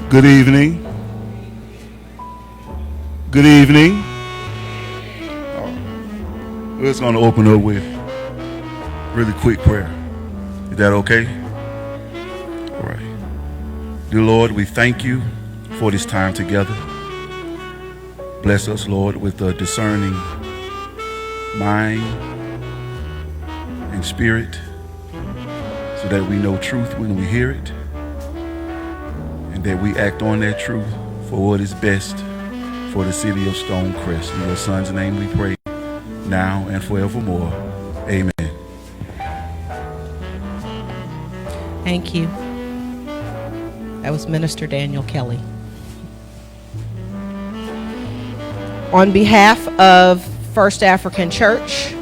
Good evening. Good evening. We're just going to open up with really quick prayer. Is that okay? All right. Dear Lord, we thank you for this time together. Bless us, Lord, with a discerning mind and spirit so that we know truth when we hear it and that we act on that truth for what is best for the city of Stonecrest. In your son's name we pray now and forevermore. Amen. Thank you. That was Minister Daniel Kelly. On behalf of First African Church,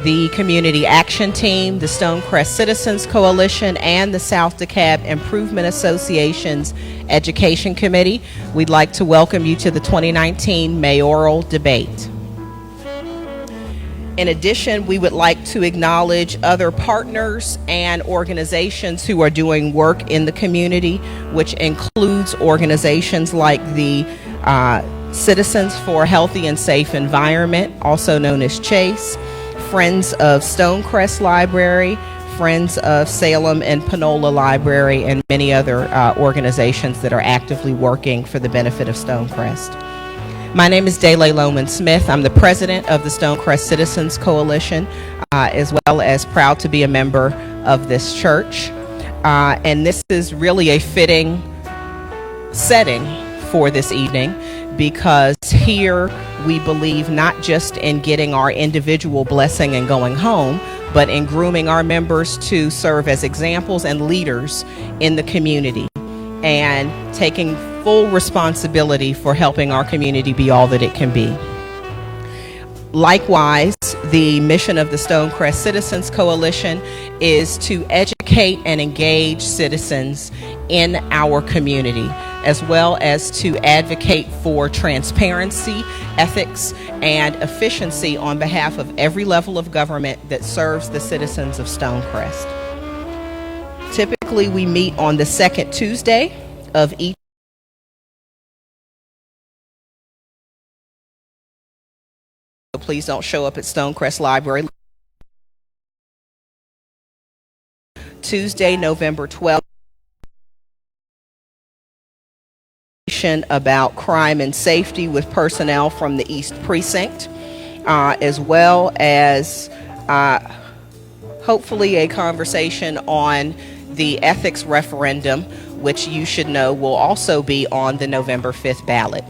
the Community Action Team, the Stonecrest Citizens Coalition, and the South DeKalb Improvement Association's Education Committee, we'd like to welcome you to the 2019 Mayoral Debate. In addition, we would like to acknowledge other partners and organizations who are doing work in the community, which includes organizations like the Citizens for a Healthy and Safe Environment, also known as CHASE, Friends of Stonecrest Library, Friends of Salem and Panola Library, and many other organizations that are actively working for the benefit of Stonecrest. My name is Dele Loman Smith. I'm the president of the Stonecrest Citizens Coalition, as well as proud to be a member of this church. And this is really a fitting setting for this evening, because here we believe not just in getting our individual blessing and going home, but in grooming our members to serve as examples and leaders in the community and taking full responsibility for helping our community be all that it can be. Likewise, the mission of the Stonecrest Citizens Coalition is to educate and engage citizens in our community, as well as to advocate for transparency, ethics, and efficiency on behalf of every level of government that serves the citizens of Stonecrest. Typically, we meet on the second Tuesday of each. Please don't show up at Stonecrest Library. Tuesday, November 12th. About crime and safety with personnel from the East Precinct, as well as hopefully a conversation on the ethics referendum, which you should know will also be on the November 5th ballot.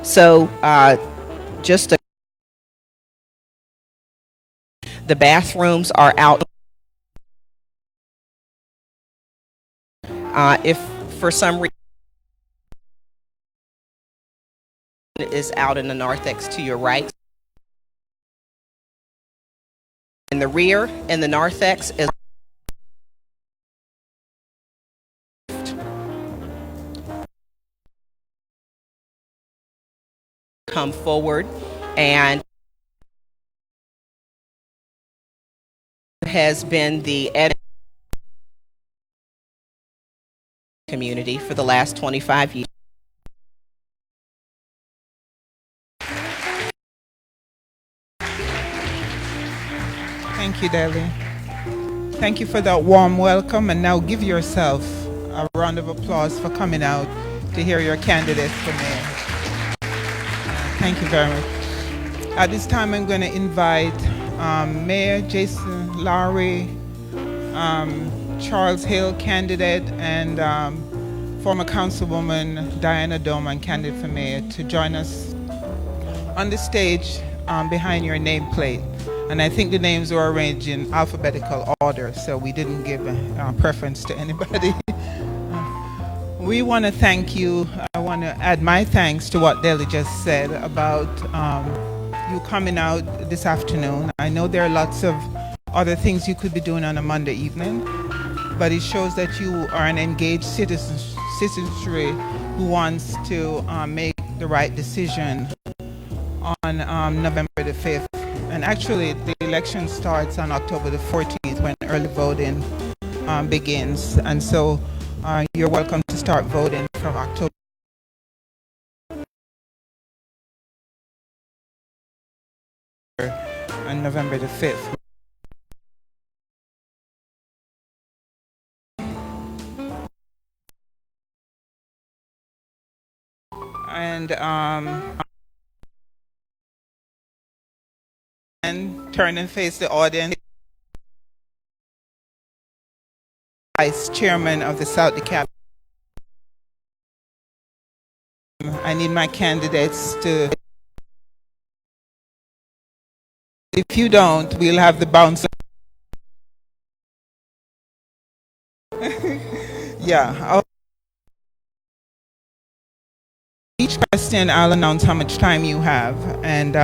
So the bathrooms are out. If for some reason is out in the narthex to your right. In the rear, in the narthex is come forward, and has been the community for the last 25 years. Thank you, Dele. Thank you for that warm welcome, and now give yourself a round of applause for coming out to hear your candidate for mayor. Thank you very much. At this time, I'm going to invite Mayor Jason Lowry, Charles Hill, candidate, and former Councilwoman Diana Doman, candidate for mayor, to join us on the stage behind your nameplate. And I think the names were arranged in alphabetical order, so we didn't give a preference to anybody. We want to thank you. I want to add my thanks to what Dele just said about you coming out this afternoon. I know there are lots of other things you could be doing on a Monday evening, but it shows that you are an engaged citizenry who wants to make the right decision on November the 5th. And actually, the election starts on October the 14th when early voting begins. And so you're welcome to start start voting from October and November the 5th. And turn and face the audience. Vice Chairman of the South DeKalb. I need my candidates to. If you don't, we'll have the bouncer. Yeah. Each question, I'll announce how much time you have, and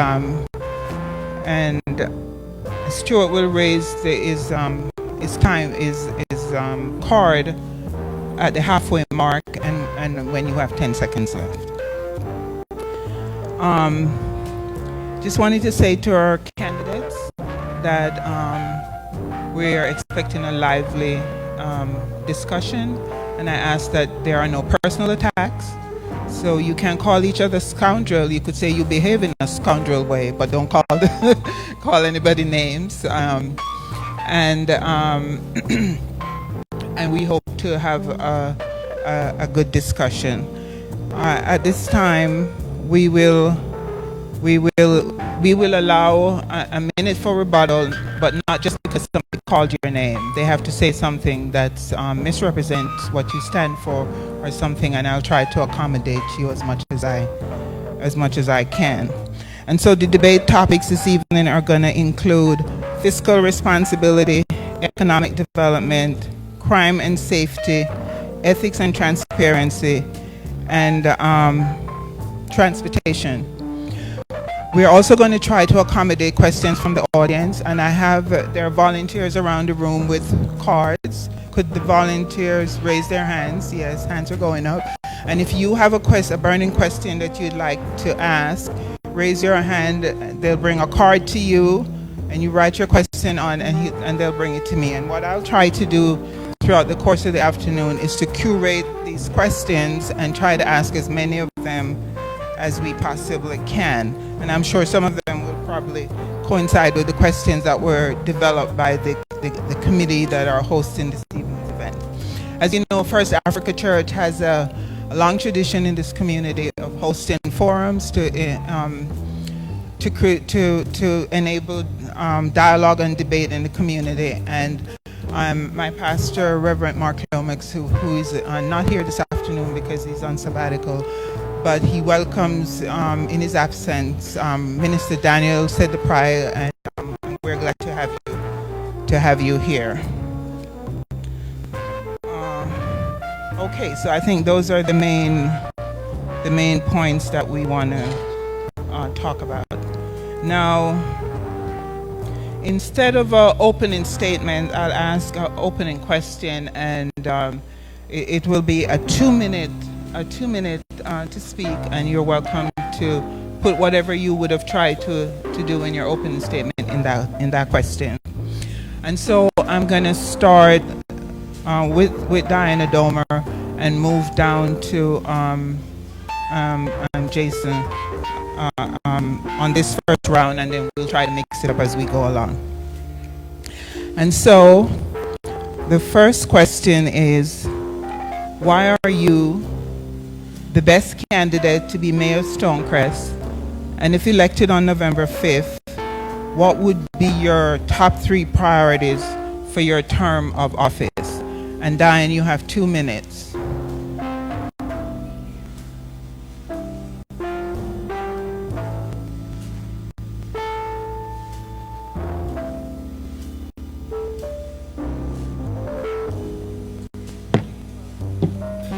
Stuart will raise his card at the halfway mark, and when you have 10 seconds left. Just wanted to say to our candidates that we are expecting a lively discussion, and I ask that there are no personal attacks. So you can call each other scoundrel. You could say you behave in a scoundrel way, but don't call call anybody names. And we hope to have a good discussion. At this time, we will allow a minute for rebuttal, but not just because somebody called your name. They have to say something that misrepresents what you stand for or something, and I'll try to accommodate you as much as I can. And so the debate topics this evening are going to include fiscal responsibility, economic development, crime and safety, ethics and transparency, and transportation. We're also going to try to accommodate questions from the audience, and there are volunteers around the room with cards. Could the volunteers raise their hands? Yes, hands are going up. And if you have a burning question that you'd like to ask, raise your hand. They'll bring a card to you, and you write your question on, and they'll bring it to me. And what I'll try to do throughout the course of the afternoon is to curate these questions and try to ask as many of them as we possibly can. And I'm sure some of them will probably coincide with the questions that were developed by the committee that are hosting this evening's event. As you know, First Africa Church has a long tradition in this community of hosting forums to enable dialogue and debate in the community. And my pastor, Reverend Mark Lomax, who is not here this afternoon because he's on sabbatical, but he welcomes, in his absence, Minister Daniel said the prayer, and we're glad to have you here. Okay, so I think those are the main points that we want to talk about. Now, instead of an opening statement, I'll ask an opening question, and it will be a 2 minute to speak, and you're welcome to put whatever you would have tried to do in your opening statement in that question. And so I'm going to start with Diana Domer and move down to Jason on this first round, and then we'll try to mix it up as we go along. And so the first question is, why are you the best candidate to be Mayor of Stonecrest? And if elected on November 5th, what would be your top 3 priorities for your term of office? And Diane, you have 2 minutes.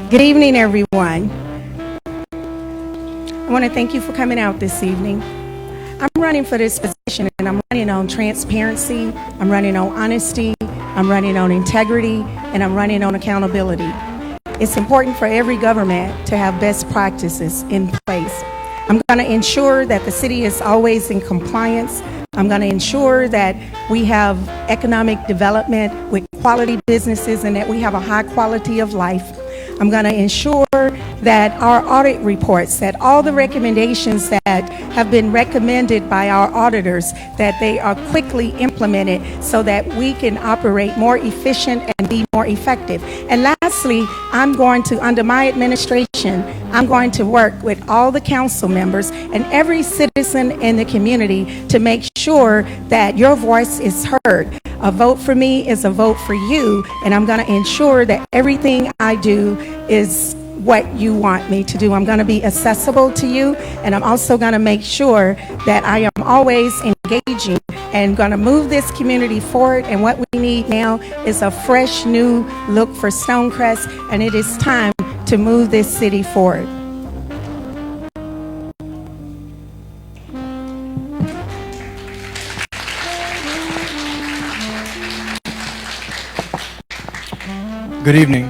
Good evening, everyone. I want to thank you for coming out this evening. I'm running for this position, and I'm running on transparency, I'm running on honesty, I'm running on integrity, and I'm running on accountability. It's important for every government to have best practices in place. I'm going to ensure that the city is always in compliance. I'm going to ensure that we have economic development with quality businesses and that we have a high quality of life. I'm going to ensure that our audit reports, that all the recommendations that have been recommended by our auditors, that they are quickly implemented so that we can operate more efficient and be more effective. And lastly, I'm going to, under my administration, I'm going to work with all the council members and every citizen in the community to make sure that your voice is heard. A vote for me is a vote for you, and I'm going to ensure that everything I do is what you want me to do. I'm going to be accessible to you, and I'm also going to make sure that I am always engaging and going to move this community forward. And what we need now is a fresh new look for Stonecrest, and it is time to move this city forward. Good evening.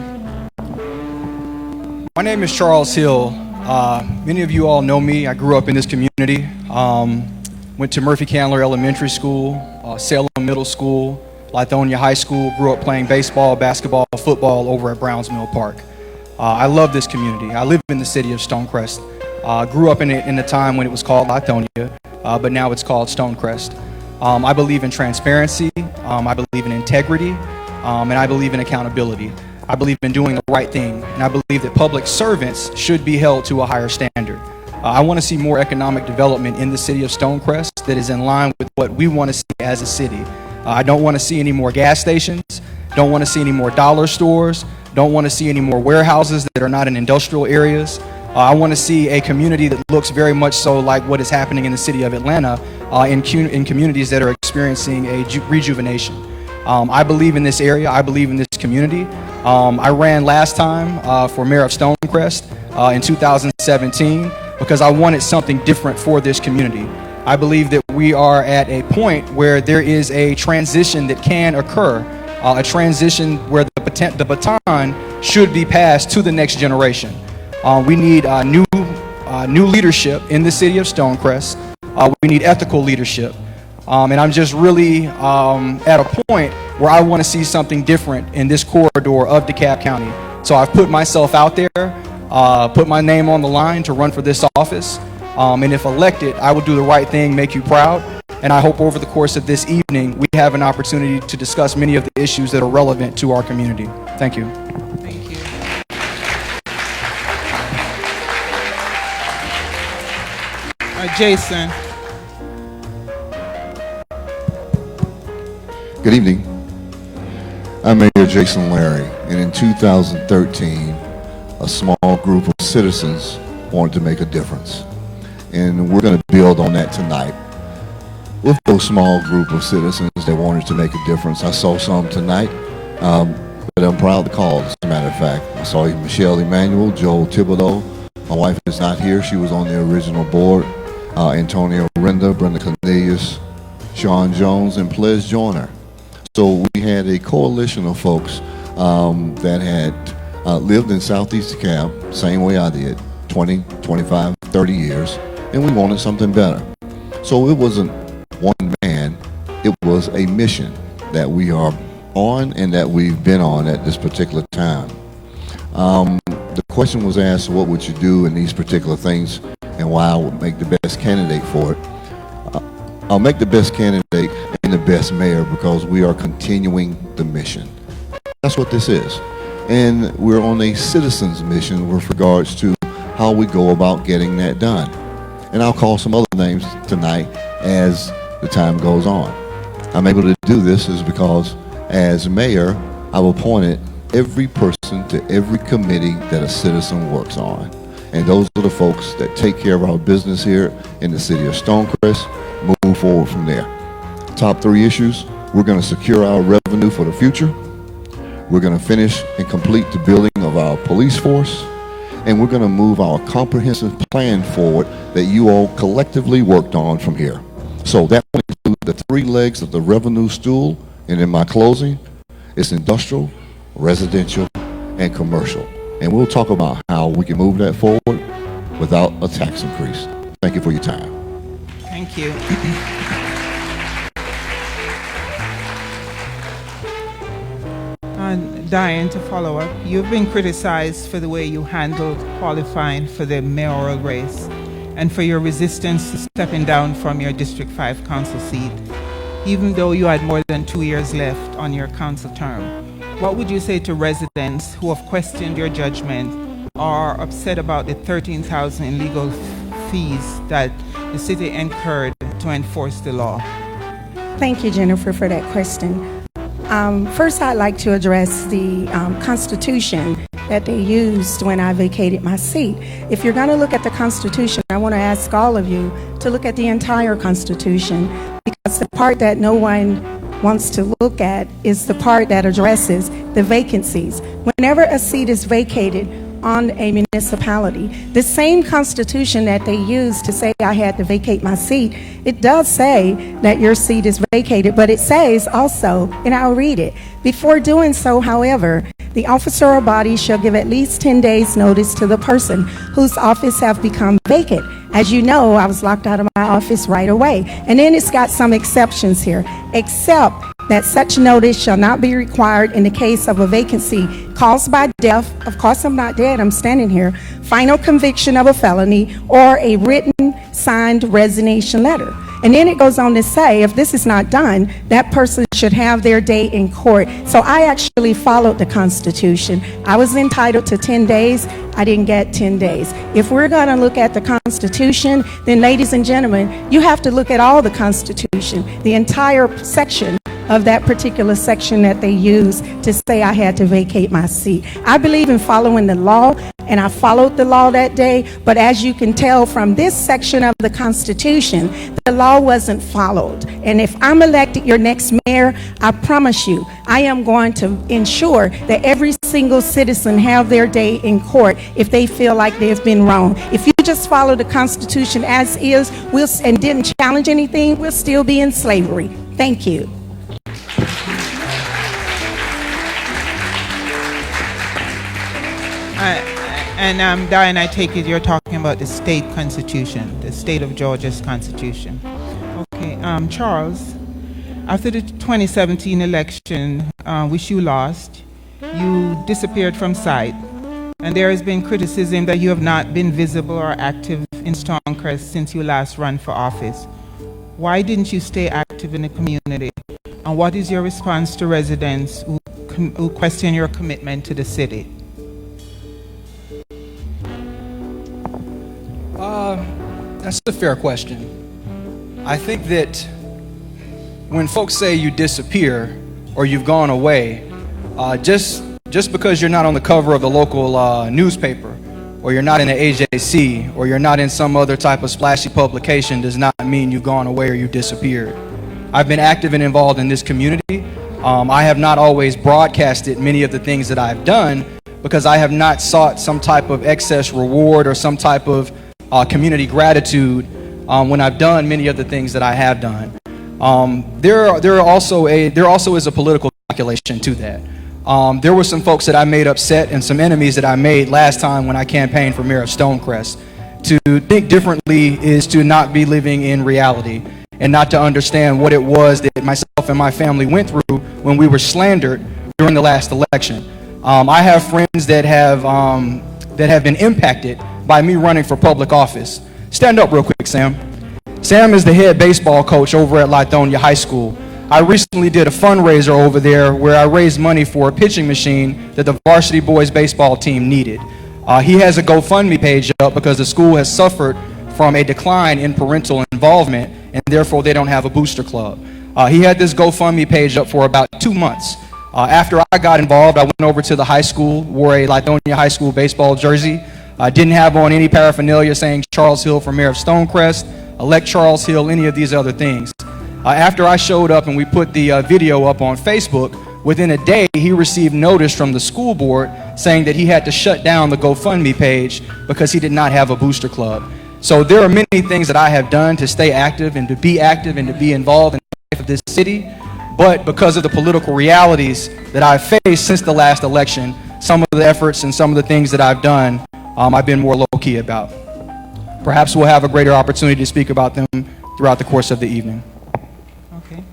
My name is Charles Hill. Many of you all know me. I grew up in this community. Went to Murphy Candler Elementary School, Salem Middle School, Lithonia High School. Grew up playing baseball, basketball, football over at Browns Mill Park. I love this community. I live in the city of Stonecrest. Grew up in the time when it was called Lithonia, but now it's called Stonecrest. I believe in transparency. I believe in integrity. And I believe in accountability. I believe in doing the right thing, and I believe that public servants should be held to a higher standard. I want to see more economic development in the city of Stonecrest that is in line with what we want to see as a city. I don't want to see any more gas stations, don't want to see any more dollar stores, don't want to see any more warehouses that are not in industrial areas. I want to see a community that looks very much so like what is happening in the city of Atlanta in communities that are experiencing a rejuvenation. I believe in this area. I believe in this community. I ran last time for mayor of Stonecrest in 2017 because I wanted something different for this community. I believe that we are at a point where there is a transition that can occur, a transition where the baton should be passed to the next generation. We need new leadership in the city of Stonecrest. We need ethical leadership. And I'm just really at a point where I want to see something different in this corridor of DeKalb County. So I've put myself out there, put my name on the line to run for this office. And if elected, I will do the right thing, make you proud. And I hope over the course of this evening, we have an opportunity to discuss many of the issues that are relevant to our community. Thank you. Thank you. Jason. Good evening. I'm Mayor Jason Larry, and in 2013, a small group of citizens wanted to make a difference. And we're going to build on that tonight. With those small group of citizens that wanted to make a difference, I saw some tonight that I'm proud to call, as a matter of fact. I saw Michelle Emanuel, Joel Thibodeau. My wife is not here. She was on the original board. Antonio Renda, Brenda Cornelius, Sean Jones, and Ples Joyner. So we had a coalition of folks that had lived in Southeast DeKalb, same way I did, 20, 25, 30 years, and we wanted something better. So it wasn't one man, it was a mission that we are on and that we've been on at this particular time. The question was asked, what would you do in these particular things and why I would make the best candidate for it. I'll make the best candidate and the best mayor because we are continuing the mission. That's what this is. And we're on a citizen's mission with regards to how we go about getting that done. And I'll call some other names tonight as the time goes on. I'm able to do this is because as mayor, I've appointed every person to every committee that a citizen works on. And those are the folks that take care of our business here in the city of Stonecrest, move forward from there. Top 3 issues, we're going to secure our revenue for the future. We're going to finish and complete the building of our police force. And we're going to move our comprehensive plan forward that you all collectively worked on from here. So that will include the 3 legs of the revenue stool. And in my closing, it's industrial, residential, and commercial. And we'll talk about how we can move that forward without a tax increase. Thank you for your time. Thank you. Diane, to follow up, you've been criticized for the way you handled qualifying for the mayoral race and for your resistance to stepping down from your District 5 council seat, even though you had more than 2 years left on your council term. What would you say to residents who have questioned your judgment or are upset about the $13,000 in legal fees that the city incurred to enforce the law? Thank you, Jennifer, for that question. First, I'd like to address the Constitution that they used when I vacated my seat. If you're going to look at the Constitution, I want to ask all of you to look at the entire Constitution, because the part that no one wants to look at is the part that addresses the vacancies. Whenever a seat is vacated on a municipality, the same Constitution that they used to say I had to vacate my seat, it does say that your seat is vacated, but it says also, and I'll read it, before doing so, however, the officer or body shall give at least 10 days notice to the person whose office have become vacant. As you know, I was locked out of my office right away. And then it's got some exceptions here, except that such notice shall not be required in the case of a vacancy caused by death. Of course, I'm not dead, I'm standing here. Final conviction of a felony or a written signed resignation letter. And then it goes on to say, if this is not done, that person should have their day in court. So I actually followed the Constitution. I was entitled to 10 days. I didn't get 10 days. If we're going to look at the Constitution, then ladies and gentlemen, you have to look at all the Constitution, the entire section of that particular section that they use to say I had to vacate my seat. I believe in following the law, and I followed the law that day, but as you can tell from this section of the Constitution, the law wasn't followed. And if I'm elected your next mayor, I promise you, I am going to ensure that every single citizen have their day in court if they feel like they've been wrong. If you just follow the Constitution as is and didn't challenge anything, we'll still be in slavery. Thank you. Diane, I take it you're talking about the state constitution, the state of Georgia's constitution. Okay, Charles, after the 2017 election, which you lost, you disappeared from sight, and there has been criticism that you have not been visible or active in Stonecrest since you last ran for office. Why didn't you stay active in the community? And what is your response to residents who question your commitment to the city? That's a fair question. I think that when folks say you disappear or you've gone away, just because you're not on the cover of the local newspaper, or you're not in the AJC, or you're not in some other type of splashy publication does not mean you've gone away or you disappeared. I've been active and involved in this community. I have not always broadcasted many of the things that I've done because I have not sought some type of excess reward or some type of community gratitude when I've done many of the things that I have done. There also is a political calculation to that. There were some folks that I made upset and some enemies that I made last time when I campaigned for mayor of Stonecrest. To think differently is to not be living in reality and not to understand what it was that myself and my family went through when we were slandered during the last election. I have friends that have been impacted by me running for public office. Stand up real quick, Sam. Sam is the head baseball coach over at Lithonia High School. I recently did a fundraiser over there where I raised money for a pitching machine that the varsity boys baseball team needed. He has a GoFundMe page up because the school has suffered from a decline in parental involvement and therefore they don't have a booster club. He had this GoFundMe page up for about 2 months. After I got involved, I went over to the high school, wore a Lithonia High School baseball jersey. I didn't have on any paraphernalia saying Charles Hill for mayor of Stonecrest, elect Charles Hill, any of these other things. After I showed up and we put the video up on Facebook, within a day he received notice from the school board saying that he had to shut down the GoFundMe page because he did not have a booster club. So there are many things that I have done to stay active and to be involved in the life of this city, but because of the political realities that I've faced since the last election, some of the efforts and some of the things that I've done, I've been more low-key about. Perhaps we'll have a greater opportunity to speak about them throughout the course of the evening. Okay.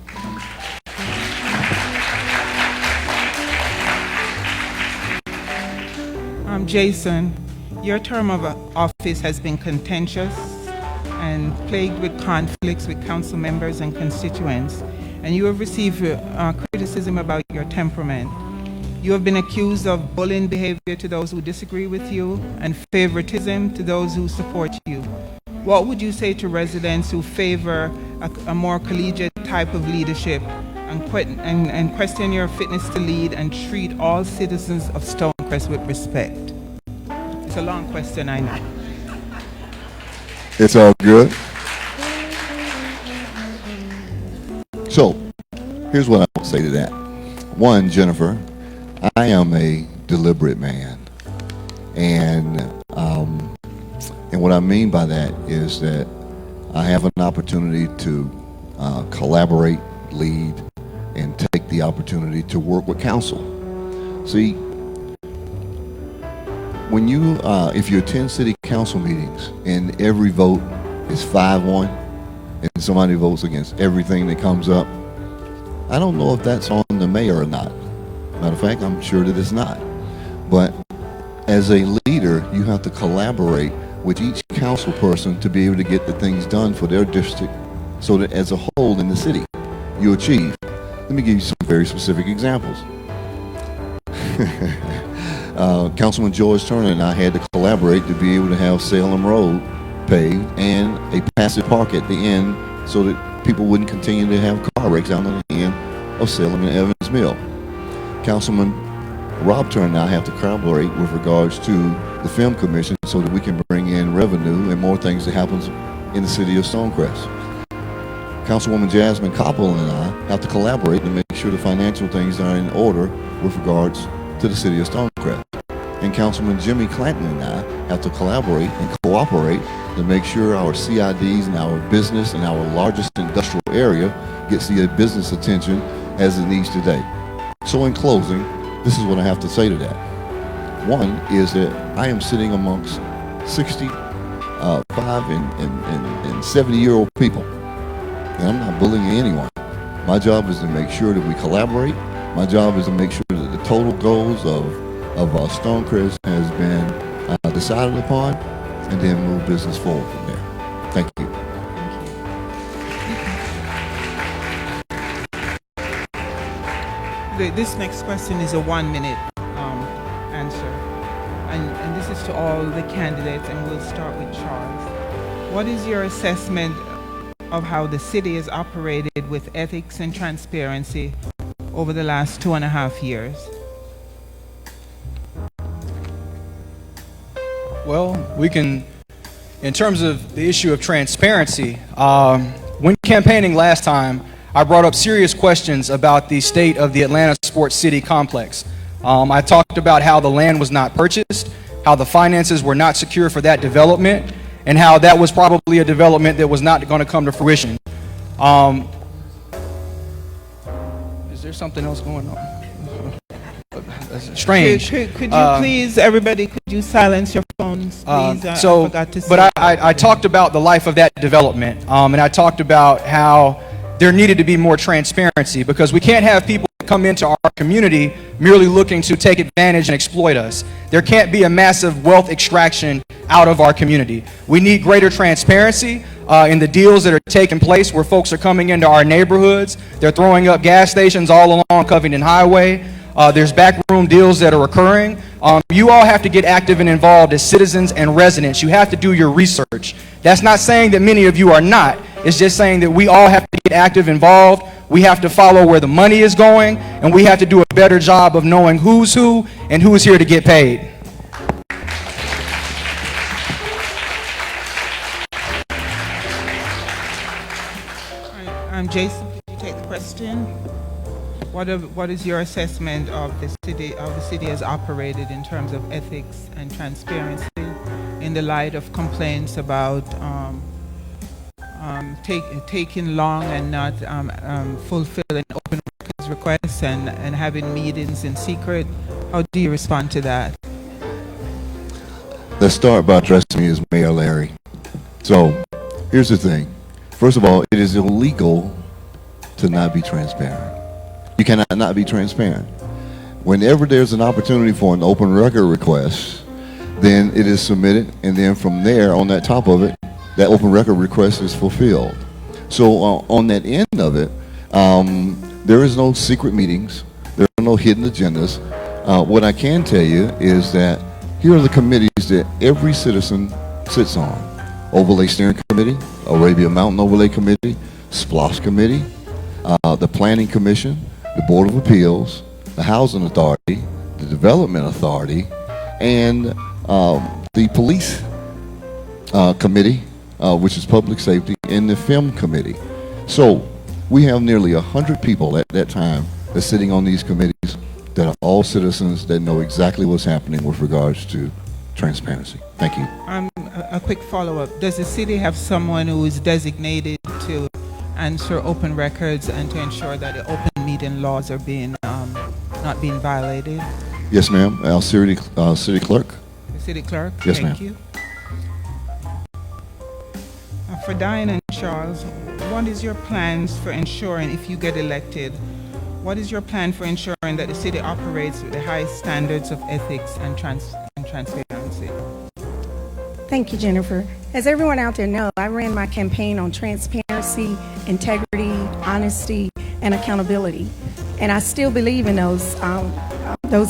Jason, your term of office has been contentious and plagued with conflicts with council members and constituents, and you have received criticism about your temperament. You have been accused of bullying behavior to those who disagree with you and favoritism to those who support you. What would you say to residents who favor a more collegiate type of leadership and question your fitness to lead and treat all citizens of Stonecrest with respect? It's a long question, I know. It's all good. So, here's what I will say to that. One, Jennifer, I am a deliberate man, and what I mean by that is that I have an opportunity to collaborate, lead, and take the opportunity to work with council. See, when you, if you attend city council meetings and every vote is 5-1, and somebody votes against everything that comes up, I don't know if that's on the mayor or not. Matter of fact, I'm sure that it's not. But as a leader, you have to collaborate with each council person to be able to get the things done for their district so that as a whole in the city, you achieve. Let me give you some very specific examples. Councilman George Turner and I had to collaborate to be able to have Salem Road paved and a passive park at the end so that people wouldn't continue to have car wrecks down at the end of Salem and Evans Mill. Councilman Rob Turner and I have to collaborate with regards to the Film Commission so that we can bring in revenue and more things that happens in the city of Stonecrest. Councilwoman Jasmine Koppel and I have to collaborate to make sure the financial things are in order with regards to the city of Stonecrest. And Councilman Jimmy Clanton and I have to collaborate and cooperate to make sure our CIDs and our business and our largest industrial area gets the business attention as it needs today. So in closing, this is what I have to say to that. One is that I am sitting amongst 65 and 70-year-old people, and I'm not bullying anyone. My job is to make sure that we collaborate. My job is to make sure that the total goals of Stonecrest has been decided upon, and then move business forward from there. Thank you. This next question is a 1-minute answer, and this is to all the candidates, and we'll start with Charles. What is your assessment of how the city has operated with ethics and transparency over the last 2.5 years? Well, we can, in terms of the issue of transparency, when campaigning last time, I brought up serious questions about the state of the Atlanta Sports City complex. I talked about how the land was not purchased, how the finances were not secure for that development, and how that was probably a development that was not going to come to fruition. Is there something else going on? That's strange. Could you please, everybody, could you silence your phones, please? I forgot to say. But I talked about the life of that development, and I talked about how there needed to be more transparency, because we can't have people come into our community merely looking to take advantage and exploit us. There can't be a massive wealth extraction out of our community. We need greater transparency in the deals that are taking place where folks are coming into our neighborhoods. They're throwing up gas stations all along Covington Highway. There's backroom deals that are occurring. You all have to get active and involved as citizens and residents. You have to do your research. That's not saying that many of you are not. It's just saying that we all have to get active, involved. We have to follow where the money is going, and we have to do a better job of knowing who's who and who's here to get paid. Jason, could you take the question? What is your assessment of the city, how the city has operated in terms of ethics and transparency in the light of complaints about taking long and not fulfilling open records requests and having meetings in secret? How do you respond to that? Let's start by addressing me as Mayor Larry. So, here's the thing. First of all, it is illegal to not be transparent. You cannot not be transparent. Whenever there's an opportunity for an open record request, then it is submitted, and then from there, on that top of it, that open record request is fulfilled. So on that end of it, there is no secret meetings. There are no hidden agendas. What I can tell you is that here are the committees that every citizen sits on. Overlay Steering Committee, Arabia Mountain Overlay Committee, SPLOST Committee, the Planning Commission, the Board of Appeals, the Housing Authority, the Development Authority, and the Police Committee, which is Public Safety, and the Film Committee. So we have nearly 100 people at that time that's sitting on these committees that are all citizens that know exactly what's happening with regards to transparency. Thank you. A quick follow-up. Does the city have someone who is designated to answer open records and to ensure that the open meeting laws are being not being violated? Yes, ma'am. Our city clerk. The city clerk? Yes, Thank ma'am. you. For Diane and Charles, what is your plans for ensuring, if you get elected, what is your plan for ensuring that the city operates with the highest standards of ethics and transparency? Thank you, Jennifer. As everyone out there knows, I ran my campaign on transparency, integrity, honesty, and accountability. And I still believe in those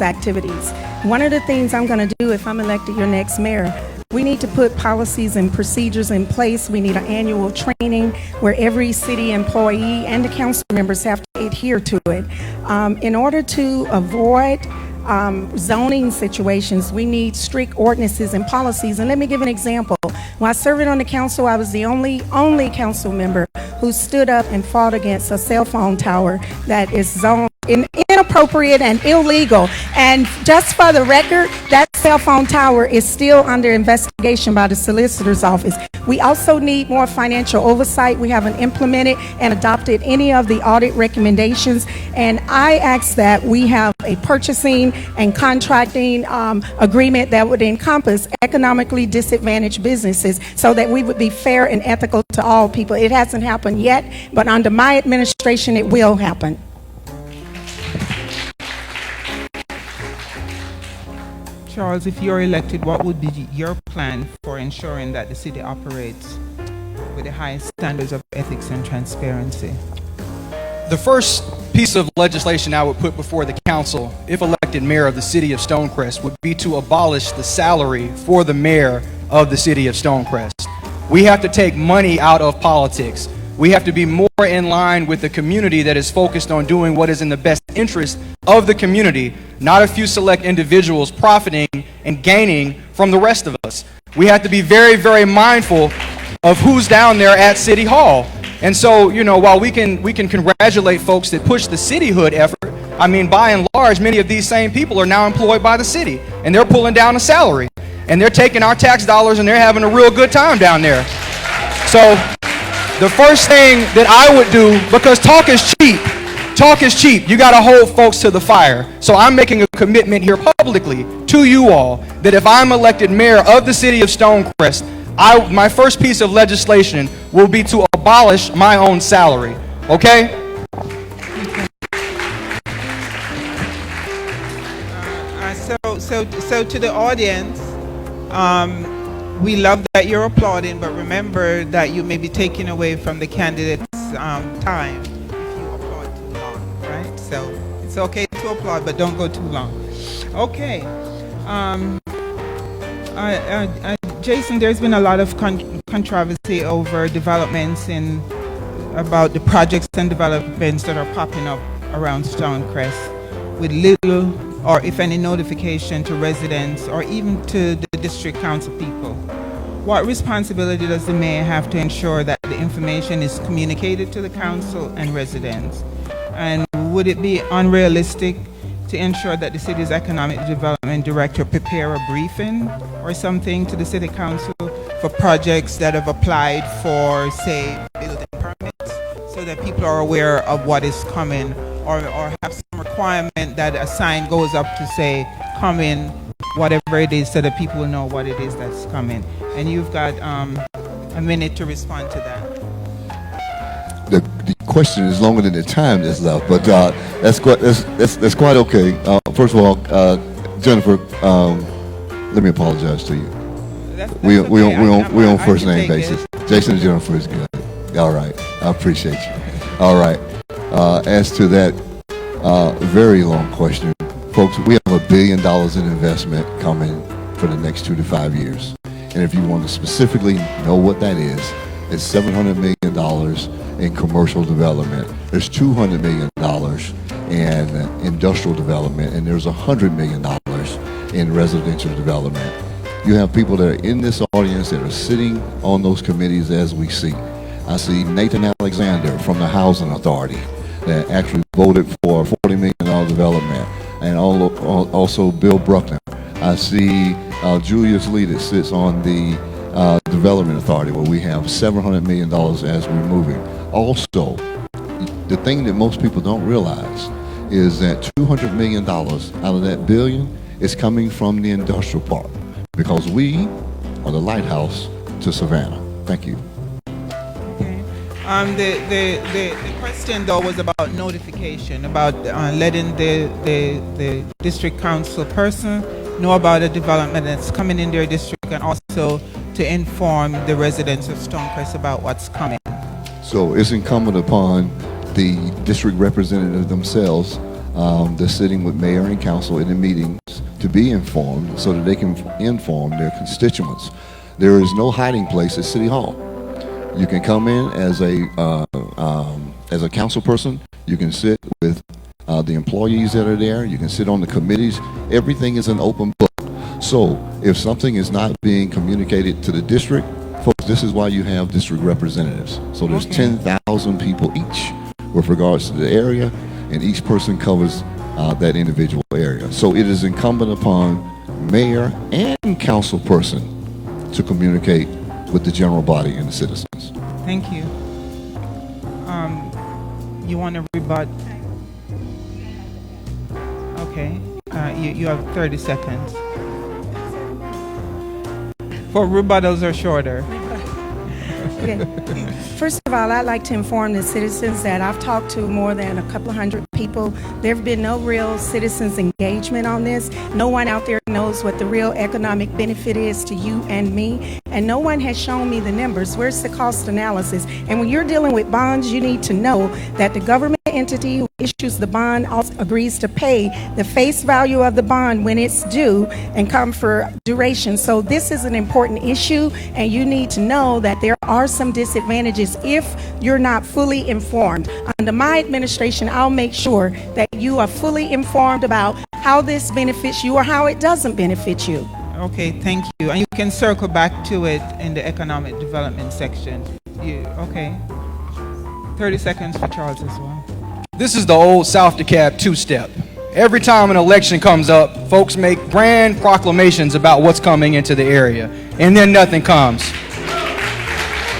activities. One of the things I'm going to do if I'm elected your next mayor, we need to put policies and procedures in place. We need an annual training where every city employee and the council members have to adhere to it. In order to avoid zoning situations, we need strict ordinances and policies. And let me give an example. While serving on the council, I was the only council member who stood up and fought against a cell phone tower that is zoned inappropriate and illegal. And just for the record, that cell phone tower is still under investigation by the solicitor's office. We also need more financial oversight. We haven't implemented and adopted any of the audit recommendations. And I ask that we have a purchasing and contracting agreement that would encompass economically disadvantaged businesses so that we would be fair and ethical to all people. It hasn't happened yet, but under my administration, it will happen. Charles, if you're elected, what would be your plan for ensuring that the city operates with the highest standards of ethics and transparency? The first piece of legislation I would put before the council, if elected mayor of the city of Stonecrest, would be to abolish the salary for the mayor of the city of Stonecrest. We have to take money out of politics. We have to be more in line with the community that is focused on doing what is in the best interest of the community, not a few select individuals profiting and gaining from the rest of us. We have to be very, very mindful of who's down there at City Hall. And so, you know, while we can congratulate folks that push the cityhood effort, I mean, by and large, many of these same people are now employed by the city, and they're pulling down a salary, and they're taking our tax dollars, and they're having a real good time down there. So the first thing that I would do, because talk is cheap, you got to hold folks to the fire. So I'm making a commitment here publicly to you all that if I'm elected mayor of the city of Stonecrest, my first piece of legislation will be to abolish my own salary. Okay? So to the audience, we love that you're applauding, but remember that you may be taking away from the candidate's time if you applaud too long, right? So it's okay to applaud, but don't go too long. Okay. Jason, there's been a lot of controversy over developments about the projects and developments that are popping up around Stonecrest with little or if any notification to residents or even to the district council people. What responsibility does the mayor have to ensure that the information is communicated to the council and residents? And would it be unrealistic to ensure that the city's economic development director prepare a briefing or something to the city council for projects that have applied for, say, building permits, so that people are aware of what is coming, or have some requirement that a sign goes up to say, come in, whatever it is, so that people will know what it is that's coming. And you've got a minute to respond to that. The question is longer than the time that's left, but that's quite okay. First of all, Jennifer, let me apologize to you. That's We okay. on I first can name take basis. it. Jason and Jennifer is good. All right, I appreciate you. All right, as to that very long question, folks, we have $1 billion in investment coming for the next 2 to 5 years. And if you want to specifically know what that is, it's $700 million in commercial development. There's $200 million in industrial development, and there's $100 million in residential development. You have people that are in this audience that are sitting on those committees as we see. I see Nathan Alexander from the Housing Authority that actually voted for a $40 million development, and also Bill Bruckner. I see Julius Lee that sits on the Development Authority, where we have $700 million as we're moving. Also, the thing that most people don't realize is that $200 million out of that billion is coming from the industrial park, because we are the lighthouse to Savannah. Thank you. Okay. The question though was about notification, about letting the district council person know about a development that's coming in their district, and also to inform the residents of Stonecrest about what's coming. So it's incumbent upon the district representative themselves, they're sitting with mayor and council in the meetings, to be informed so that they can inform their constituents. There is no hiding place at City Hall. You can come in as a council person. You can sit with the employees that are there. You can sit on the committees. Everything is an open book. So if something is not being communicated to the district, folks, this is why you have district representatives. So there's 10,000 people each with regards to the area, and each person covers that individual area. So it is incumbent upon mayor and council person to communicate with the general body and the citizens. Thank you. You want to rebut? Okay. You have 30 seconds. For rebuttals or shorter. Okay. First of all, I'd like to inform the citizens that I've talked to more than a couple of hundred people. There have been no real citizens engagement on this. No one out there knows what the real economic benefit is to you and me, and no one has shown me the numbers. Where's the cost analysis? And when you're dealing with bonds, you need to know that the government entity who issues the bond also agrees to pay the face value of the bond when it's due and come for duration. So this is an important issue, and you need to know that there are some disadvantages if you're not fully informed. Under my administration, I'll make sure that you are fully informed about how this benefits you or how it doesn't benefit you. Okay, thank you. And you can circle back to it in the economic development section. Okay. 30 seconds for Charles as well. This is the old South DeKalb two-step. Every time an election comes up, folks make grand proclamations about what's coming into the area, and then nothing comes.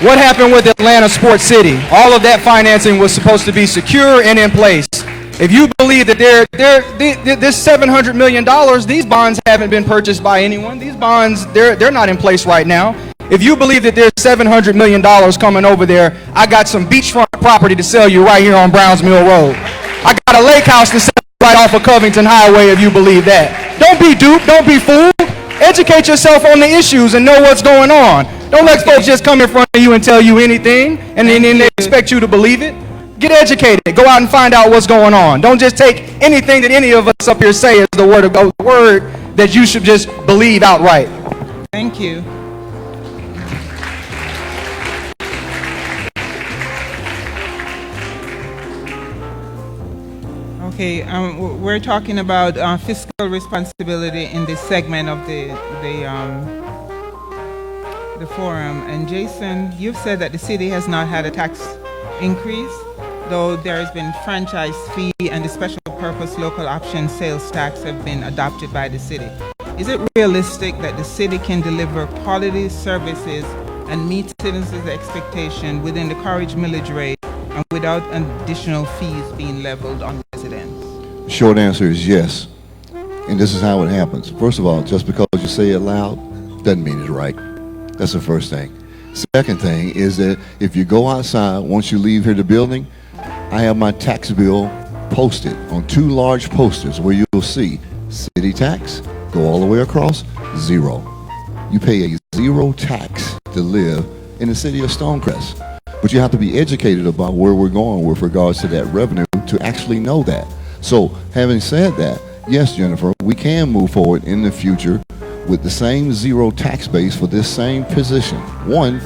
What happened with Atlanta Sports City? All of that financing was supposed to be secure and in place. If you believe that this $700 million, these bonds haven't been purchased by anyone. These bonds, they're not in place right now. If you believe that there's $700 million coming over there, I got some beachfront property to sell you right here on Browns Mill Road. I got a lake house to sell right off of Covington Highway if you believe that. Don't be duped, don't be fooled. Educate yourself on the issues and know what's going on. Don't let folks just come in front of you and tell you anything and then they expect you to believe it. Get educated. Go out and find out what's going on. Don't just take anything that any of us up here say as the word of God, the word that you should just believe outright. Thank you. Okay, we're talking about fiscal responsibility in this segment of the forum. And Jason, you've said that the city has not had a tax increase, though there has been franchise fee and the special purpose local option sales tax have been adopted by the city. Is it realistic that the city can deliver quality services and meet citizens' expectation within the Corridor millage rate and without additional fees being leveled on residents? Short answer is yes. And this is how it happens. First of all, just because you say it loud doesn't mean it's right. That's the first thing. Second thing is that if you go outside, once you leave here the building, I have my tax bill posted on 2 large posters where you'll see city tax, Go all the way across, zero. You pay a zero tax to live in the city of Stonecrest. But you have to be educated about where we're going with regards to that revenue to actually know that. So having said that, yes, Jennifer, we can move forward in the future with the same zero tax base for this same position. One,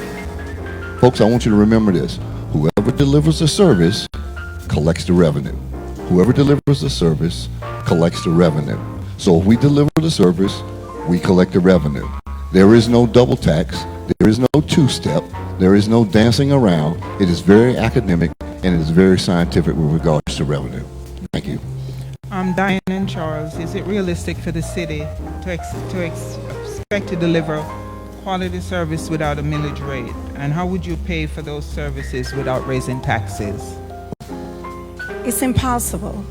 folks, I want you to remember this. Whoever delivers the service collects the revenue. Whoever delivers the service collects the revenue. So if we deliver the service, we collect the revenue. There is no double tax. There is no two-step. There is no dancing around. It is very academic and it is very scientific with regards to revenue. Thank you. Diane and Charles, is it realistic for the city to expect to deliver quality service without a millage rate? And how would you pay for those services without raising taxes? It's impossible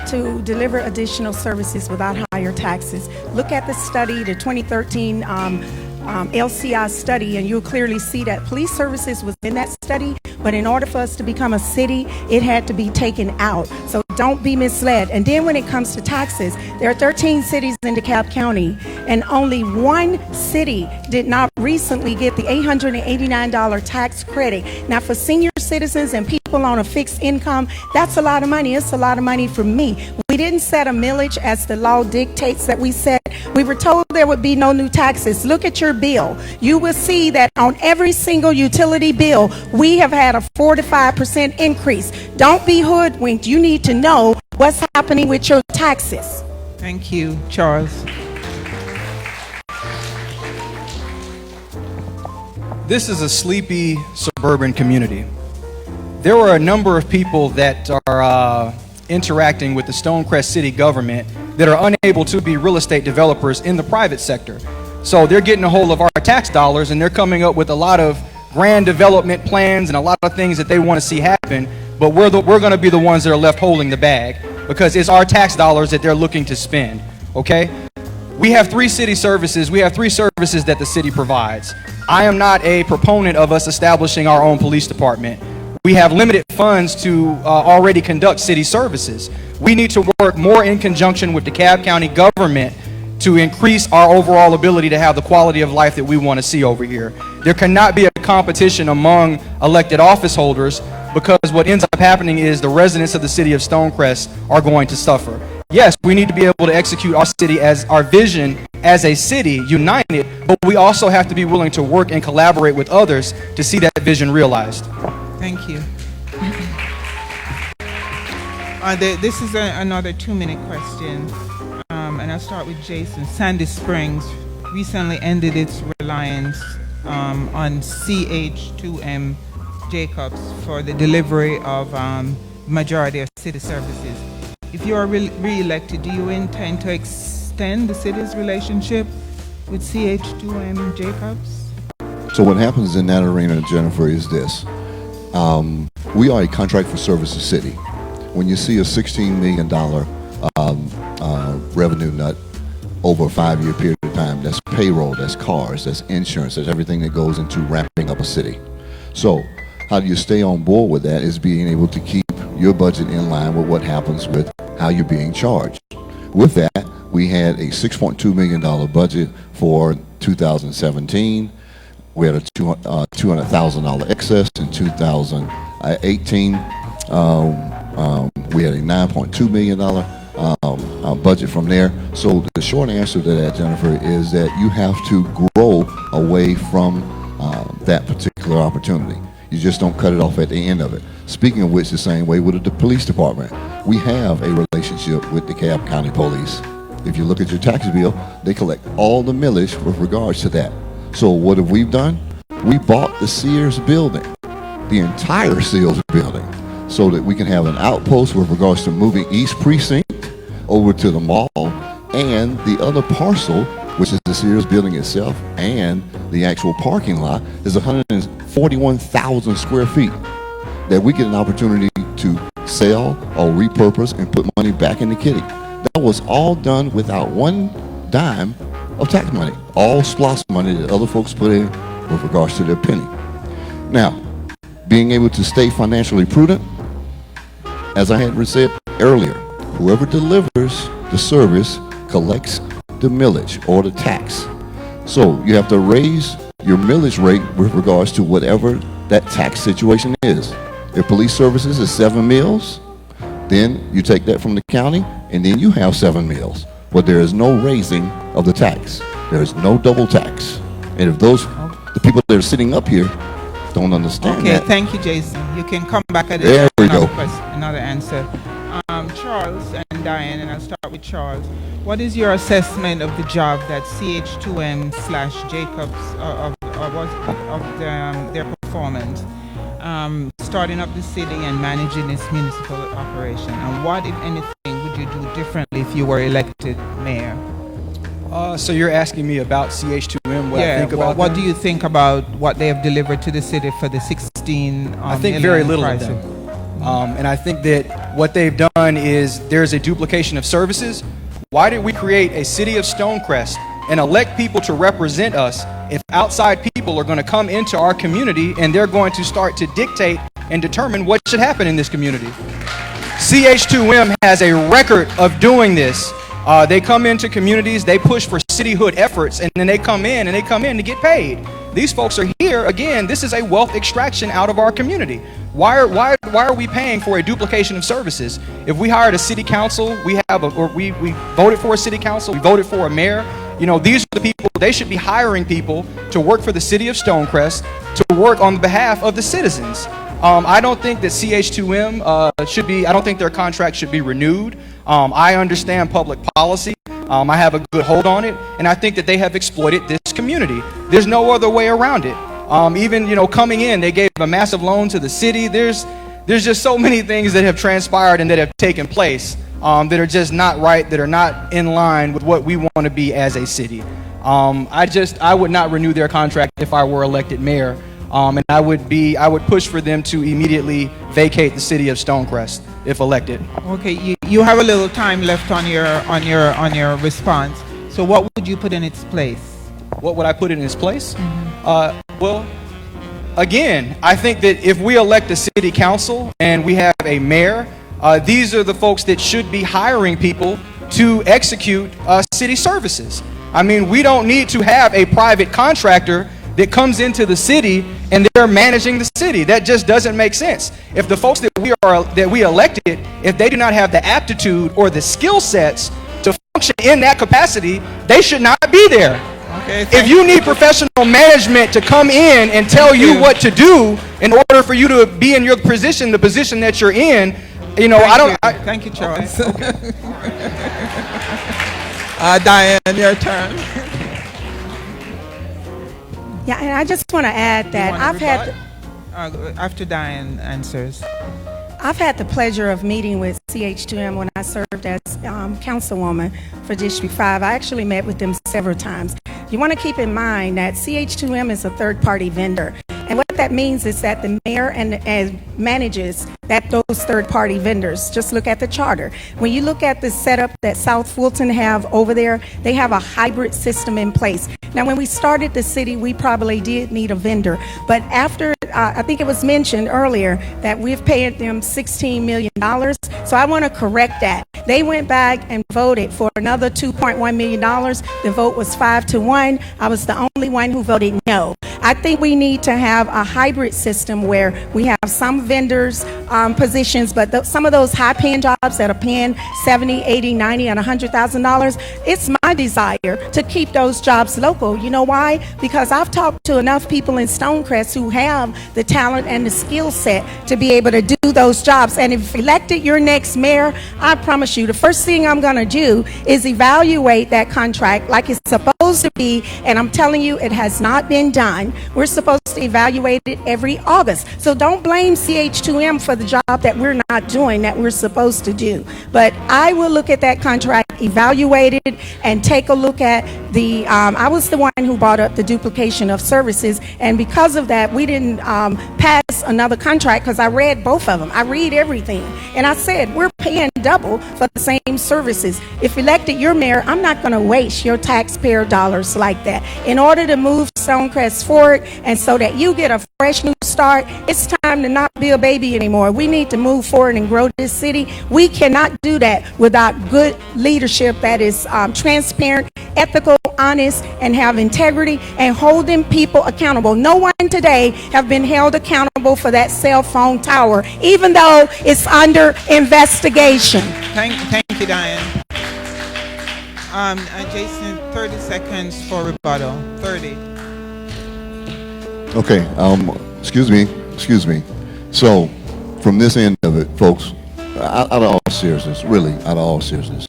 to deliver additional services without higher taxes. Look at the study, the 2013 LCI study, and you'll clearly see that police services was in that study, but in order for us to become a city, it had to be taken out. So don't be misled. And then when it comes to taxes, there are 13 cities in DeKalb County, and only one city did not recently get the $889 tax credit. Now, for senior citizens and people on a fixed income, that's a lot of money. It's a lot of money for me. We didn't set a millage as the law dictates that we set. We were told there would be no new taxes. Look at your bill. You will see that on every single utility bill, we have had a 4 to 5% increase. Don't be hoodwinked. You need to know what's happening with your taxes. Thank you, Charles. This is a sleepy suburban community. There are a number of people that are interacting with the Stonecrest city government that are unable to be real estate developers in the private sector. So they're getting a hold of our tax dollars and they're coming up with a lot of grand development plans and a lot of things that they want to see happen, but we're going to be the ones that are left holding the bag because it's our tax dollars that they're looking to spend, okay? We have 3 city services. We have 3 services that the city provides. I am not a proponent of us establishing our own police department. We have limited funds to already conduct city services. We need to work more in conjunction with the DeKalb County government to increase our overall ability to have the quality of life that we want to see over here. There cannot be a competition among elected office holders because what ends up happening is the residents of the city of Stonecrest are going to suffer. Yes, we need to be able to execute our city as our vision as a city united, but we also have to be willing to work and collaborate with others to see that vision realized. Thank you. This is another 2-minute question, and I'll start with Jason. Sandy Springs recently ended its reliance on CH2M Jacobs for the delivery of majority of city services. If you are re-elected, do you intend to extend the city's relationship with CH2M Jacobs? So what happens in that arena, Jennifer, is this. We are a contract for services city. When you see a $16 million revenue nut over a 5-year period of time, that's payroll, that's cars, that's insurance, that's everything that goes into ramping up a city. So how do you stay on board with that is being able to keep your budget in line with what happens with how you're being charged. With that, we had a $6.2 million budget for 2017. We had a $200,000 excess in 2018. We had a $9.2 million budget from there. So the short answer to that, Jennifer, is that you have to grow away from that particular opportunity. You just don't cut it off at the end of it. Speaking of which, the same way with the police department. We have a relationship with the DeKalb County Police. If you look at your tax bill, they collect all the millage with regards to that. So what have we done? We bought the Sears building, the entire Sears building, so that we can have an outpost with regards to moving East Precinct over to the mall, and the other parcel, which is the Sears building itself, and the actual parking lot is 141,000 square feet that we get an opportunity to sell or repurpose and put money back in the kitty. That was all done without one dime of tax money, all SPLOST money that other folks put in with regards to their penny. Now, being able to stay financially prudent, as I had said earlier, whoever delivers the service collects the millage or the tax. So you have to raise your millage rate with regards to whatever that tax situation is. If police services is 7 mills, then you take that from the county and then you have 7 mills. But there is no raising of the tax. There is no double tax. And if the people that are sitting up here don't understand that. Okay, thank you, Jason. You can come back at There we go. Another answer. Charles and Diane, and I'll start with Charles. What is your assessment of the job that CH2M/Jacobs of their performance, starting up the city and managing its municipal operation? And what, if anything, would you do differently if you were elected mayor? So you're asking me about CH2M, what I think about what them? do you think about what they have delivered to the city for the 16 I think very little of them. And I think that what they've done is there's a duplication of services. Why did we create a city of Stonecrest and elect people to represent us if outside people are going to come into our community and they're going to start to dictate and determine what should happen in this community? CH2M has a record of doing this. They come into communities, they push for cityhood efforts, and then they come in to get paid. These folks are here, again, this is a wealth extraction out of our community. Why are we paying for a duplication of services? If we hired a city council, we voted for a city council, we voted for a mayor, these are the people, they should be hiring people to work for the city of Stonecrest, to work on behalf of the citizens. I don't think that CH2M I don't think their contract should be renewed. I understand public policy. I have a good hold on it, and I think that they have exploited this community. There's no other way around it. Even coming in, they gave a massive loan to the city. There's just so many things that have transpired and that have taken place that are just not right, that are not in line with what we want to be as a city. I would not renew their contract if I were elected mayor. And I would push for them to immediately vacate the city of Stonecrest if elected. Okay, you have a little time left on your response. So what would you put in its place? What would I put in its place? Well, again, I think that if we elect a city council and we have a mayor, these are the folks that should be hiring people to execute city services. I mean, we don't need to have a private contractor that comes into the city and they're managing the city. That just doesn't make sense. If the folks that we elected, if they do not have the aptitude or the skill sets to function in that capacity, they should not be there. Okay, if you need professional management to come in and tell you what to do in order for you to be in your position, the position that you're in, Thank you, Charles. Okay. Diane, your turn. Yeah, and I just want to add that after Diane answers. I've had the pleasure of meeting with CH2M when I served as councilwoman for District 5. I actually met with them several times. You want to keep in mind that CH2M is a third-party vendor. And what that means is that the mayor and manages those third-party vendors. Just look at the charter. When you look at the setup that South Fulton have over there, they have a hybrid system in place. Now, when we started the city, we probably did need a vendor. But after, I think it was mentioned earlier that we've paid them $16 million. So I want to correct that. They went back and voted for another $2.1 million. The vote was 5-1. I was the only one who voted no. I think we need to have a hybrid system where we have some vendors positions, but some of those high-paying jobs that are paying $70, $80, $90, and $100,000, it's my desire to keep those jobs local. You know why? Because I've talked to enough people in Stonecrest who have the talent and the skill set to be able to do those jobs. And if elected your next mayor, I promise you, the first thing I'm going to do is evaluate that contract like it's supposed to be, and I'm telling you, it has not been done. We're supposed to evaluate it every August. So don't blame CH2M for the job that we're not doing, that we're supposed to do. But I will look at that contract, evaluate it, and take a look at the, I was the one who brought up the duplication of services, and because of that, we didn't pass another contract because I read both of them. I read everything, and I said, we're paying double for the same services. If elected your mayor, I'm not going to waste your taxpayer dollars like that. In order to move Stonecrest forward and so that you get a fresh new start start. It's time to not be a baby anymore. We need to move forward and grow this city. We cannot do that without good leadership that is transparent, ethical, honest, and have integrity and holding people accountable. No one today have been held accountable for that cell phone tower, even though it's under investigation. Thank you, Diane. Jason, 30 seconds for rebuttal. 30. Okay, excuse me. So, from this end of it, folks, out of all seriousness, really, out of all seriousness,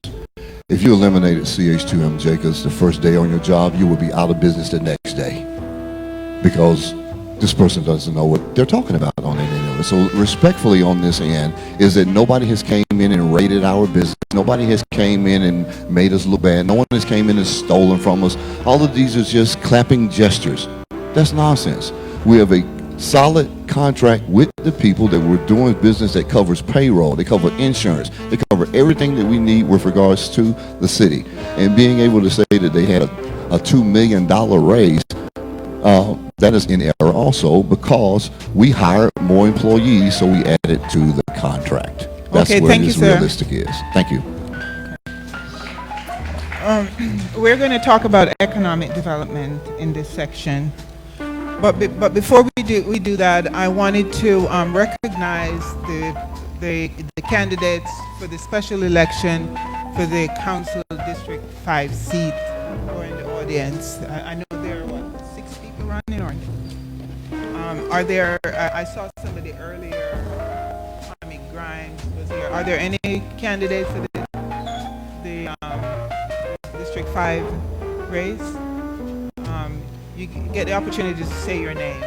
if you eliminated CH2M Jacobs the first day on your job, you would be out of business the next day, because this person doesn't know what they're talking about on any of it. So respectfully on this end is that nobody has came in and raided our business. Nobody has came in and made us look bad. No one has came in and stolen from us. All of these are just clapping gestures. That's nonsense. We have a solid contract with the people that we're doing business that covers payroll, they cover insurance, they cover everything that we need with regards to the city. And being able to say that they had a $2 million raise, that is in error also, because we hired more employees, so we added to the contract. That's okay, where this realistic is. Thank you. We're going to talk about economic development in this section. But before we do that, I wanted to recognize the candidates for the special election for the Council District 5 seat who are in the audience. I know there are, 6 people running? Or, are there, I saw somebody earlier, Tommy Grimes was here. Are there any candidates for the District 5 race? You get the opportunity to say your name.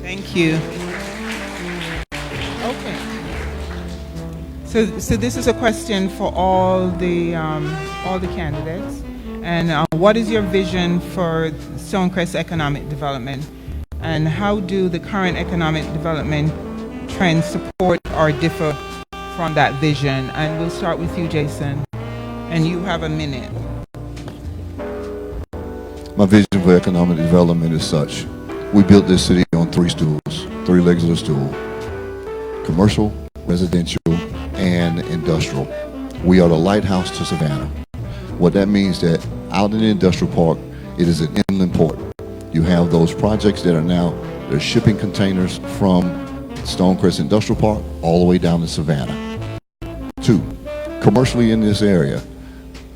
Thank you. Okay. So this is a question for all the candidates. And what is your vision for Stonecrest economic development? And how do the current economic development trends support or differ from that vision? And we'll start with you, Jason. And you have a minute. My vision for economic development is such. We built this city on 3 stools, 3 legs of the stool: commercial, residential, and industrial. We are the lighthouse to Savannah. What that means that out in the industrial park, it is an inland port. You have those projects that are now, they're shipping containers from Stonecrest Industrial Park all the way down to Savannah. 2, commercially in this area,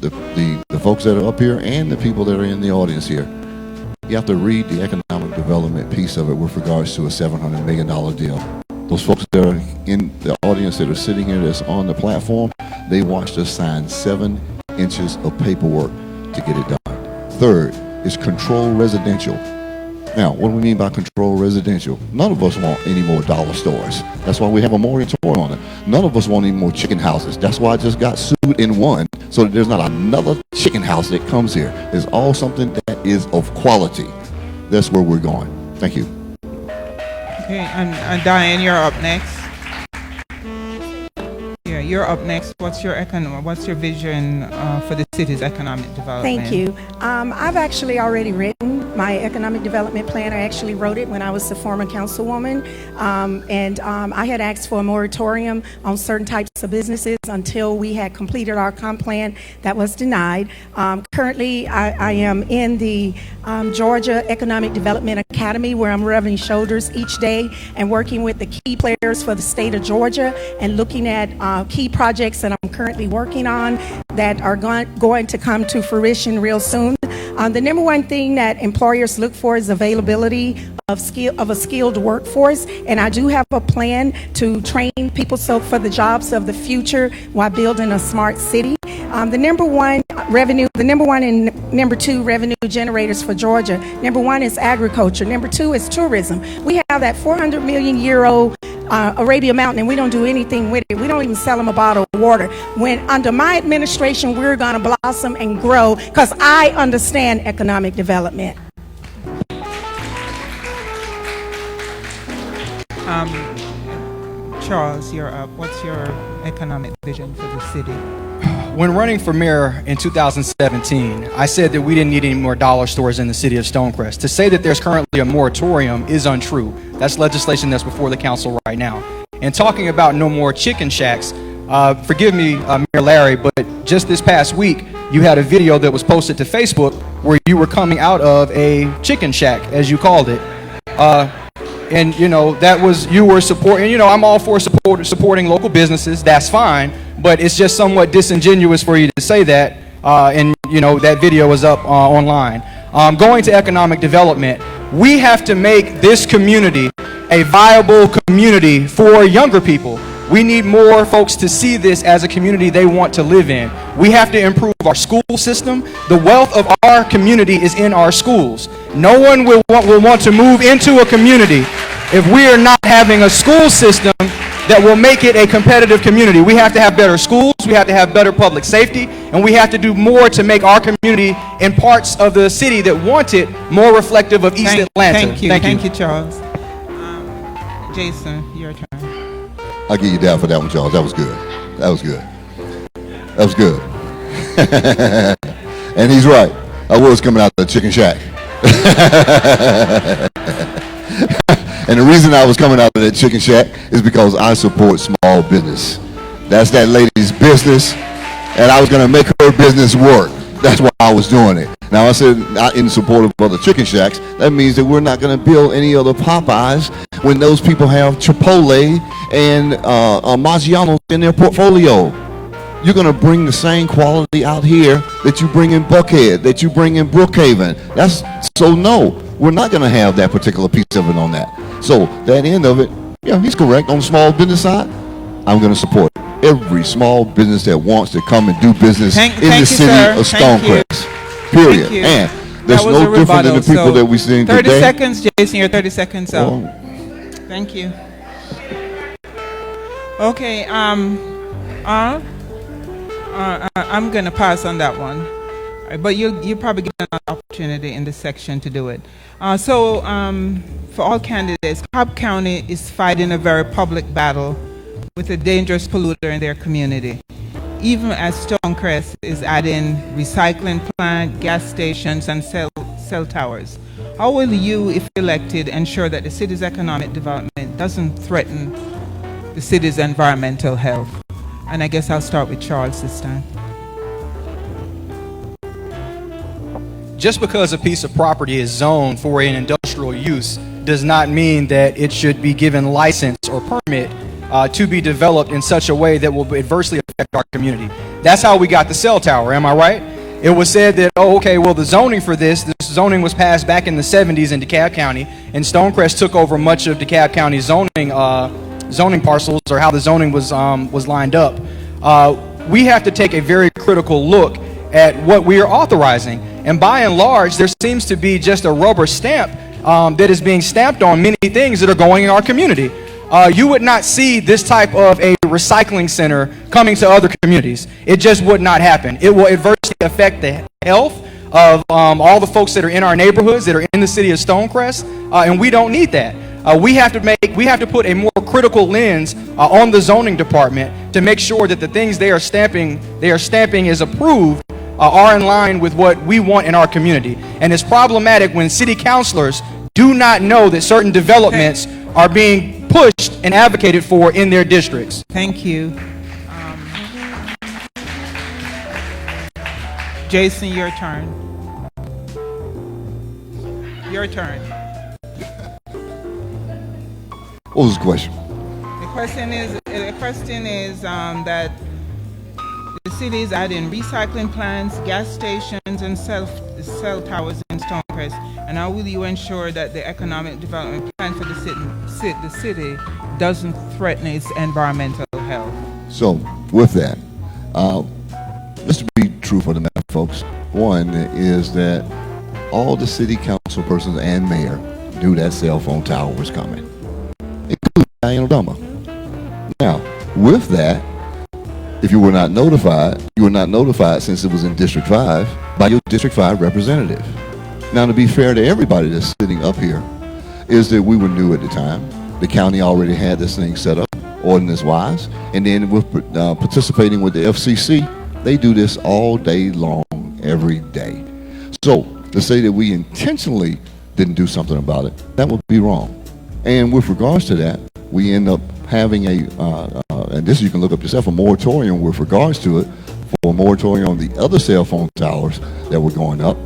the folks that are up here and the people that are in the audience here, you have to read the economic development piece of it with regards to a $700 million deal. Those folks that are in the audience that are sitting here that's on the platform, they watched us sign 7 inches of paperwork to get it done. 3rd is control residential. Now, what do we mean by control residential? None of us want any more dollar stores. That's why we have a moratorium on it. None of us want any more chicken houses. That's why I just got sued in one, so that there's not another chicken house that comes here. It's all something that is of quality. That's where we're going. Thank you. Okay, and Diane, you're up next. Yeah, you're up next. What's your vision for the city's economic development? Thank you. I've actually already written my economic development plan. I actually wrote it when I was the former councilwoman, and I had asked for a moratorium on certain types of businesses until we had completed our comp plan. That was denied. Currently, I am in the Georgia Economic Development Academy, where I'm rubbing shoulders each day and working with the key players for the state of Georgia and looking at key projects that I'm currently working on that are going to come to fruition real soon. The number one thing that employers look for is availability of a skilled workforce, and I do have a plan to train people for the jobs of the future while building a smart city. The number one and number 2 revenue generators for Georgia. Number 1 is agriculture. Number 2 is tourism. We have that 400 million euro Arabia Mountain, and we don't do anything with it. We don't even sell them a bottle of water. When under my administration, we're going to blossom and grow because I understand economic development. Charles, you're up. What's your economic vision for the city? When running for mayor in 2017, I said that we didn't need any more dollar stores in the city of Stonecrest. To say that there's currently a moratorium is untrue. That's legislation that's before the council right now. And talking about no more chicken shacks, forgive me, Mayor Larry, but just this past week, you had a video that was posted to Facebook where you were coming out of a chicken shack, as you called it. And, you know, that was, you were supporting, you know, I'm all for supporting local businesses. That's fine. But it's just somewhat disingenuous for you to say that. And, you know, that video is up online. Going to economic development, we have to make this community a viable community for younger people. We need more folks to see this as a community they want to live in. We have to improve our school system. The wealth of our community is in our schools. No one will want to move into a community if we are not having a school system that will make it a competitive community. We have to have better schools, we have to have better public safety, and we have to do more to make our community in parts of the city that want it more reflective of East Atlanta. Thank you, Charles. Jason, your turn. I'll give you that for that one, Charles. That was good. That was good. That was good. And he's right. I was coming out of the chicken shack. And the reason I was coming out of that chicken shack is because I support small business. That's that lady's business, and I was going to make her business work. That's why I was doing it. Now, I said not in support of other chicken shacks. That means that we're not going to build any other Popeyes when those people have Chipotle and Maggiano's in their portfolio. You're going to bring the same quality out here that you bring in Buckhead, that you bring in Brookhaven. So no, we're not going to have that particular piece of it on that. So that end of it, yeah, he's correct. On the small business side, I'm going to support every small business that wants to come and do business in the city of Stonecrest. Period. And there's no different than the people that we see today. 30 seconds, Jason. You're 30 seconds up. Thank you. Okay. I'm gonna pass on that one, but you'll probably get an opportunity in this section to do it. For all candidates, Cobb County is fighting a very public battle with a dangerous polluter in their community. Even as Stonecrest is adding recycling plant, gas stations, and cell towers. How will you, if elected, ensure that the city's economic development doesn't threaten the city's environmental health? And I guess I'll start with Charles this time. Just because a piece of property is zoned for an industrial use does not mean that it should be given license or permit to be developed in such a way that will adversely affect our community. That's how we got the cell tower, am I right? It was said that, oh, okay, well, the zoning for this zoning was passed back in the 70s in DeKalb County, and Stonecrest took over much of DeKalb County's zoning parcels, or how the zoning was lined up. We have to take a very critical look at what we are authorizing. And by and large, there seems to be just a rubber stamp that is being stamped on many things that are going in our community. You would not see this type of a recycling center coming to other communities. It just would not happen. It will adversely affect the health of all the folks that are in our neighborhoods, that are in the city of Stonecrest, and we don't need that. We have to put a more critical lens on the zoning department to make sure that the things they are stamping as approved are in line with what we want in our community. And it's problematic when city councilors do not know that certain developments are being pushed and advocated for in their districts. Thank you. Jason, your turn. Your turn. What was the question? The question is that the city is adding recycling plants, gas stations, and cell towers in Stonecrest. And how will you ensure that the economic development plan for the city doesn't threaten its environmental health? So, with that, just to be true for the matter, folks, one is that all the city council persons and mayor knew that cell phone tower was coming, including Diana Doma. Now, with that, if you were not notified, you were not notified since it was in District 5 by your District 5 representative. Now, to be fair to everybody that's sitting up here, is that we were new at the time. The county already had this thing set up, ordinance-wise, and then with participating with the FCC, they do this all day long, every day. So, to say that we intentionally didn't do something about it, that would be wrong. And with regards to that, we end up having and this you can look up yourself, a moratorium with regards to it, for a moratorium on the other cell phone towers that were going up,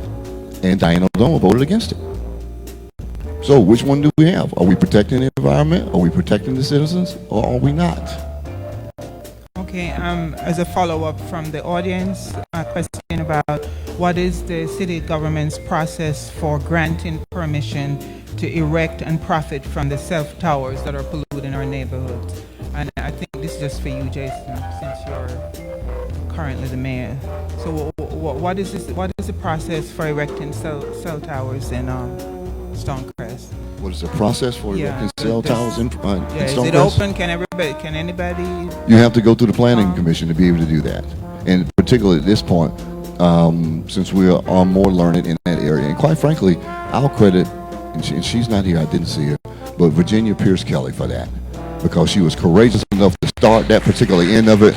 and Diana Doma voted against it. So which one do we have? Are we protecting the environment? Are we protecting the citizens? Or are we not? Okay, as a follow-up from the audience, a question about what is the city government's process for granting permission to erect and profit from the cell towers that are polluting our neighborhoods? And I think this is just for you, Jason, since you're currently the mayor. So what is the process for erecting cell towers in Stonecrest? What is the process for erecting cell towers in Stonecrest? Is it open? Can anybody? You have to go through the planning commission to be able to do that. And particularly at this point, since we are more learned in that area, and quite frankly, I'll credit, and she's not here, I didn't see her, but Virginia Pierce Kelly for that, because she was courageous enough to start that particular end of it.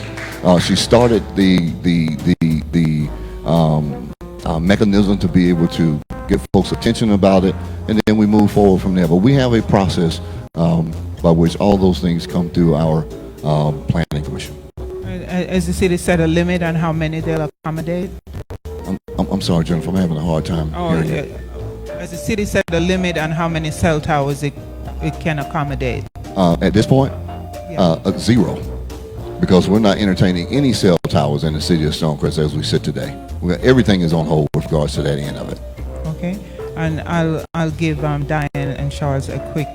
She started the mechanism to be able to get folks' attention about it, and then we move forward from there. But we have a process by which all those things come through our planning commission. Has the city set a limit on how many they'll accommodate? I'm sorry, Jennifer, I'm having a hard time hearing you. Has the city set a limit on how many cell towers it can accommodate? At this point, zero, because we're not entertaining any cell towers in the city of Stonecrest as we sit today. Everything is on hold with regards to that end of it. Okay, and I'll give Diane and Charles a quick.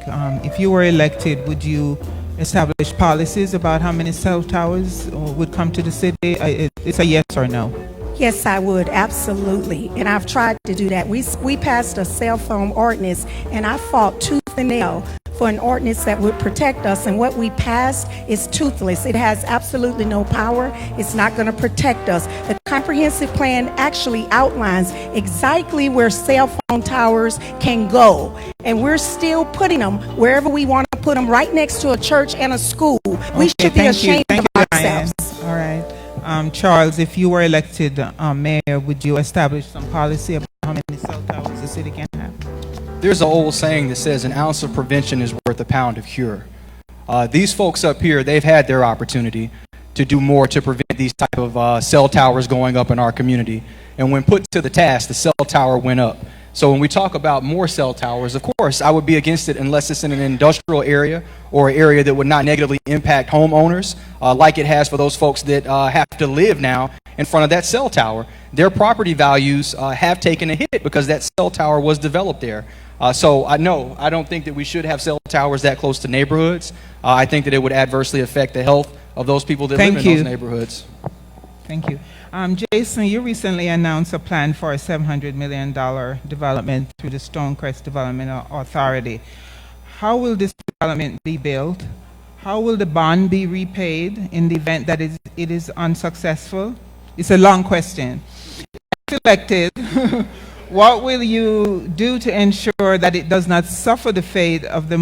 If you were elected, would you establish policies about how many cell towers would come to the city? It's a yes or no. Yes, I would, absolutely. And I've tried to do that. We passed a cell phone ordinance, and I fought tooth and nail for an ordinance that would protect us, and what we passed is toothless. It has absolutely no power. It's not going to protect us. The comprehensive plan actually outlines exactly where cell phone towers can go, and we're still putting them wherever we want to put them, right next to a church and a school. We should be ashamed of ourselves. All right. Charles, if you were elected mayor, would you establish some policy about how many cell towers the city can have? There's an old saying that says an ounce of prevention is worth a pound of cure. These folks up here, they've had their opportunity to do more to prevent these type of cell towers going up in our community. And when put to the task, the cell tower went up. So when we talk about more cell towers, of course, I would be against it unless it's in an industrial area or an area that would not negatively impact homeowners, like it has for those folks that have to live now in front of that cell tower. Their property values have taken a hit because that cell tower was developed there. So I don't think that we should have cell towers that close to neighborhoods. I think that it would adversely affect the health of those people that live in those neighborhoods. Thank you. Jason, you recently announced a plan for a $700 million development through the Stonecrest Development Authority. How will this development be built? How will the bond be repaid in the event that it is unsuccessful? It's a long question. If elected, what will you do to ensure that it does not suffer the fate of the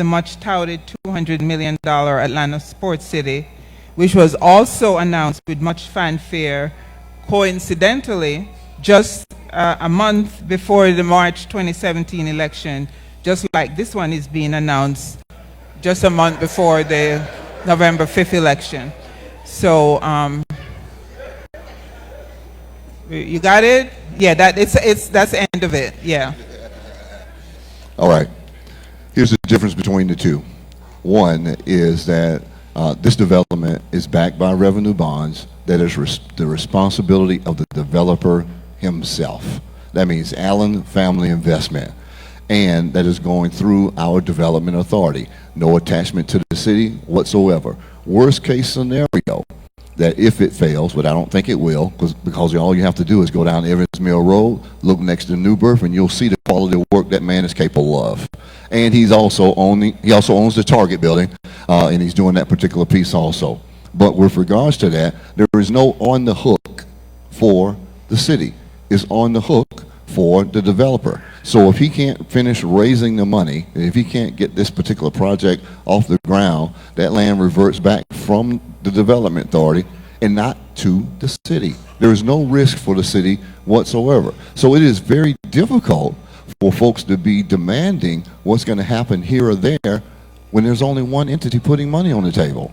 much touted $200 million Atlanta Sports City, which was also announced with much fanfare, coincidentally, just a month before the March 2017 election, just like this one is being announced just a month before the November 5th election. So, you got it? Yeah, that's the end of it, yeah. All right. Here's the difference between the two. One is that this development is backed by revenue bonds that is the responsibility of the developer himself. That means Allen Family Investment, and that is going through our development authority. No attachment to the city whatsoever. Worst case scenario, that if it fails, but I don't think it will, because all you have to do is go down Evans Mill Road, look next to New Birth, and you'll see the quality of work that man is capable of. And he also owns the Target building, and he's doing that particular piece also. But with regards to that, there is no on the hook for the city. It's on the hook for the developer. So if he can't finish raising the money, if he can't get this particular project off the ground, that land reverts back from the development authority and not to the city. There is no risk for the city whatsoever. So it is very difficult for folks to be demanding what's going to happen here or there when there's only one entity putting money on the table.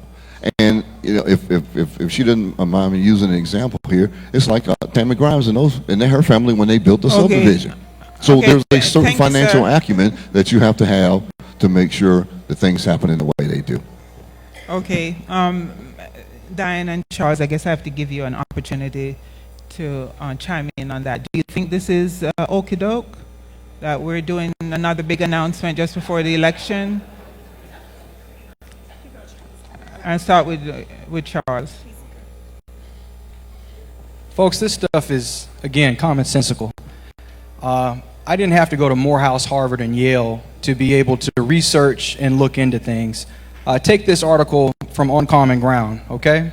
And you know, if she doesn't mind me using an example here, it's like Tammy Grimes and her family when they built the subdivision. So there's a certain financial acumen that you have to make sure that things happen in the way they do. Okay, Diane and Charles, I guess I have to give you an opportunity to chime in on that. Do you think this is okie doke, that we're doing another big announcement just before the election? I'll start with Charles. Folks, this stuff is, again, commonsensical. I didn't have to go to Morehouse, Harvard, and Yale to be able to research and look into things. Take this article from On Common Ground, okay?